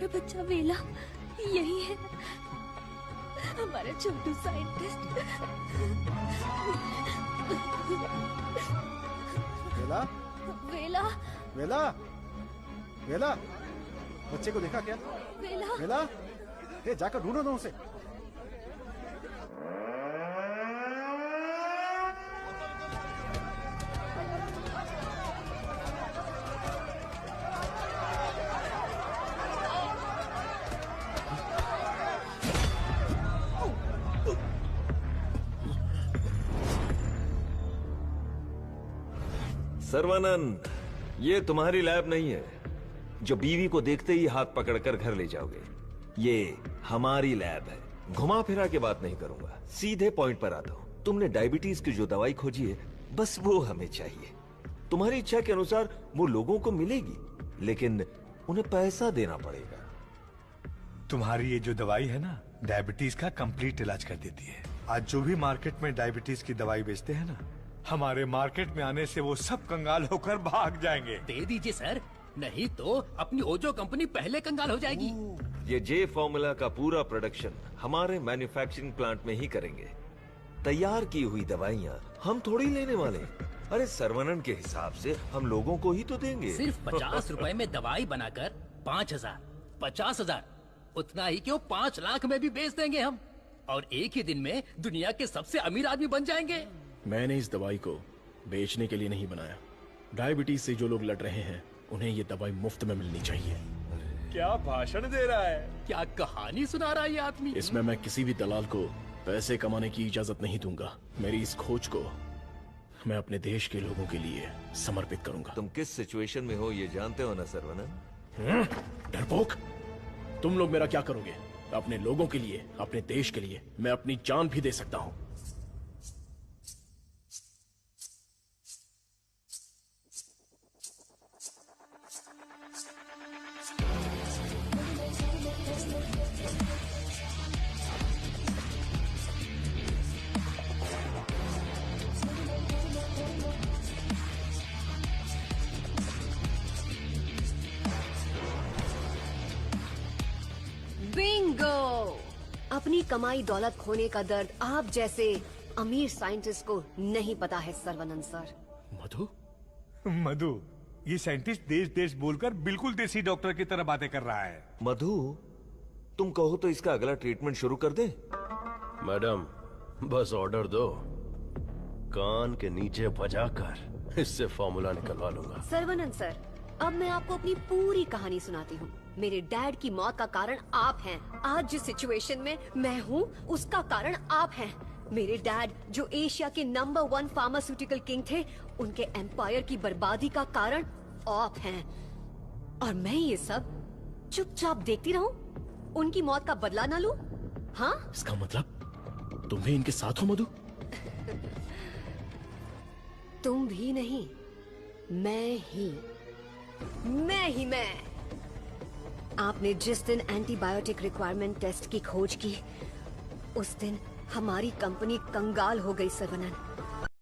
बच्चा वेला यही है, हमारा छोटू साइंटिस्ट। वेला वेला वेला वेला, बच्चे को देखा क्या? वेला वेला, ए जाकर ढूंढो ना उसे। सर्वानंद, ये तुम्हारी लैब नहीं है जो बीवी को देखते ही हाथ पकड़कर घर ले जाओगे। ये हमारी लैब है। घुमा फिरा के बात नहीं करूंगा, सीधे पॉइंट पर आता हूं। तुमने डायबिटीज की जो दवाई खोजी है, बस वो हमें चाहिए। तुम्हारी इच्छा के अनुसार वो लोगों को मिलेगी, लेकिन उन्हें पैसा देना पड़ेगा। तुम्हारी ये जो दवाई है ना, डायबिटीज का कंप्लीट इलाज कर देती है। आज जो भी मार्केट में डायबिटीज की दवाई बेचते हैं ना, हमारे मार्केट में आने से वो सब कंगाल होकर भाग जाएंगे। दे दीजिए सर, नहीं तो अपनी ओजो कंपनी पहले कंगाल हो जाएगी। ये जे फॉर्मूला का पूरा प्रोडक्शन हमारे मैन्युफैक्चरिंग प्लांट में ही करेंगे। तैयार की हुई दवाइयाँ हम थोड़ी लेने वाले हैं। अरे सर्वनन के हिसाब से हम लोगों को ही तो देंगे। सिर्फ 50 रुपए में दवाई बनाकर 5,000, 50,000, उतना ही क्यों 5 लाख में भी बेच देंगे हम, और एक ही दिन में दुनिया के सबसे अमीर आदमी बन जाएंगे। मैंने इस दवाई को बेचने के लिए नहीं बनाया। डायबिटीज से जो लोग लड़ रहे हैं, उन्हें ये दवाई मुफ्त में मिलनी चाहिए। क्या भाषण दे रहा है, क्या कहानी सुना रहा है ये आदमी। इसमें मैं किसी भी दलाल को पैसे कमाने की इजाजत नहीं दूंगा। मेरी इस खोज को मैं अपने देश के लोगों के लिए समर्पित करूंगा। तुम किस सिचुएशन में हो ये जानते हो ना सर्वनन? डरपोक, तुम लोग मेरा क्या करोगे? अपने लोगों के लिए, अपने देश के लिए मैं अपनी जान भी दे सकता हूँ। बिंगो! अपनी कमाई दौलत खोने का दर्द आप जैसे अमीर साइंटिस्ट को नहीं पता है सर्वनंद सर। मधु? मधु, ये साइंटिस्ट देश देश बोलकर बिल्कुल देसी डॉक्टर की तरह बातें कर रहा है। मधु, तुम कहो तो इसका अगला ट्रीटमेंट शुरू कर दें? मैडम, बस ऑर्डर दो, कान के नीचे बजाकर इससे फॉर्मूला निकलवा लूंगा। सर्वनंद सर, अब मैं आपको अपनी पूरी कहानी सुनाती हूँ। मेरे डैड की मौत का कारण आप हैं। आज जिस सिचुएशन में मैं हूँ उसका कारण आप हैं। मेरे डैड जो एशिया के नंबर 1 फार्मास्यूटिकल किंग थे, उनके एम्पायर की बर्बादी का कारण आप हैं। और मैं ये सब चुपचाप देखती रहूं? उनकी मौत का बदला ना लूं? हाँ? इसका मतलब तुम भी इनके साथ हो मधु? तुम भी नहीं, मैं ही। आपने जिस दिन एंटीबायोटिक रिक्वायरमेंट टेस्ट की खोज की, उस दिन हमारी कंपनी कंगाल हो गई सर्वनंद।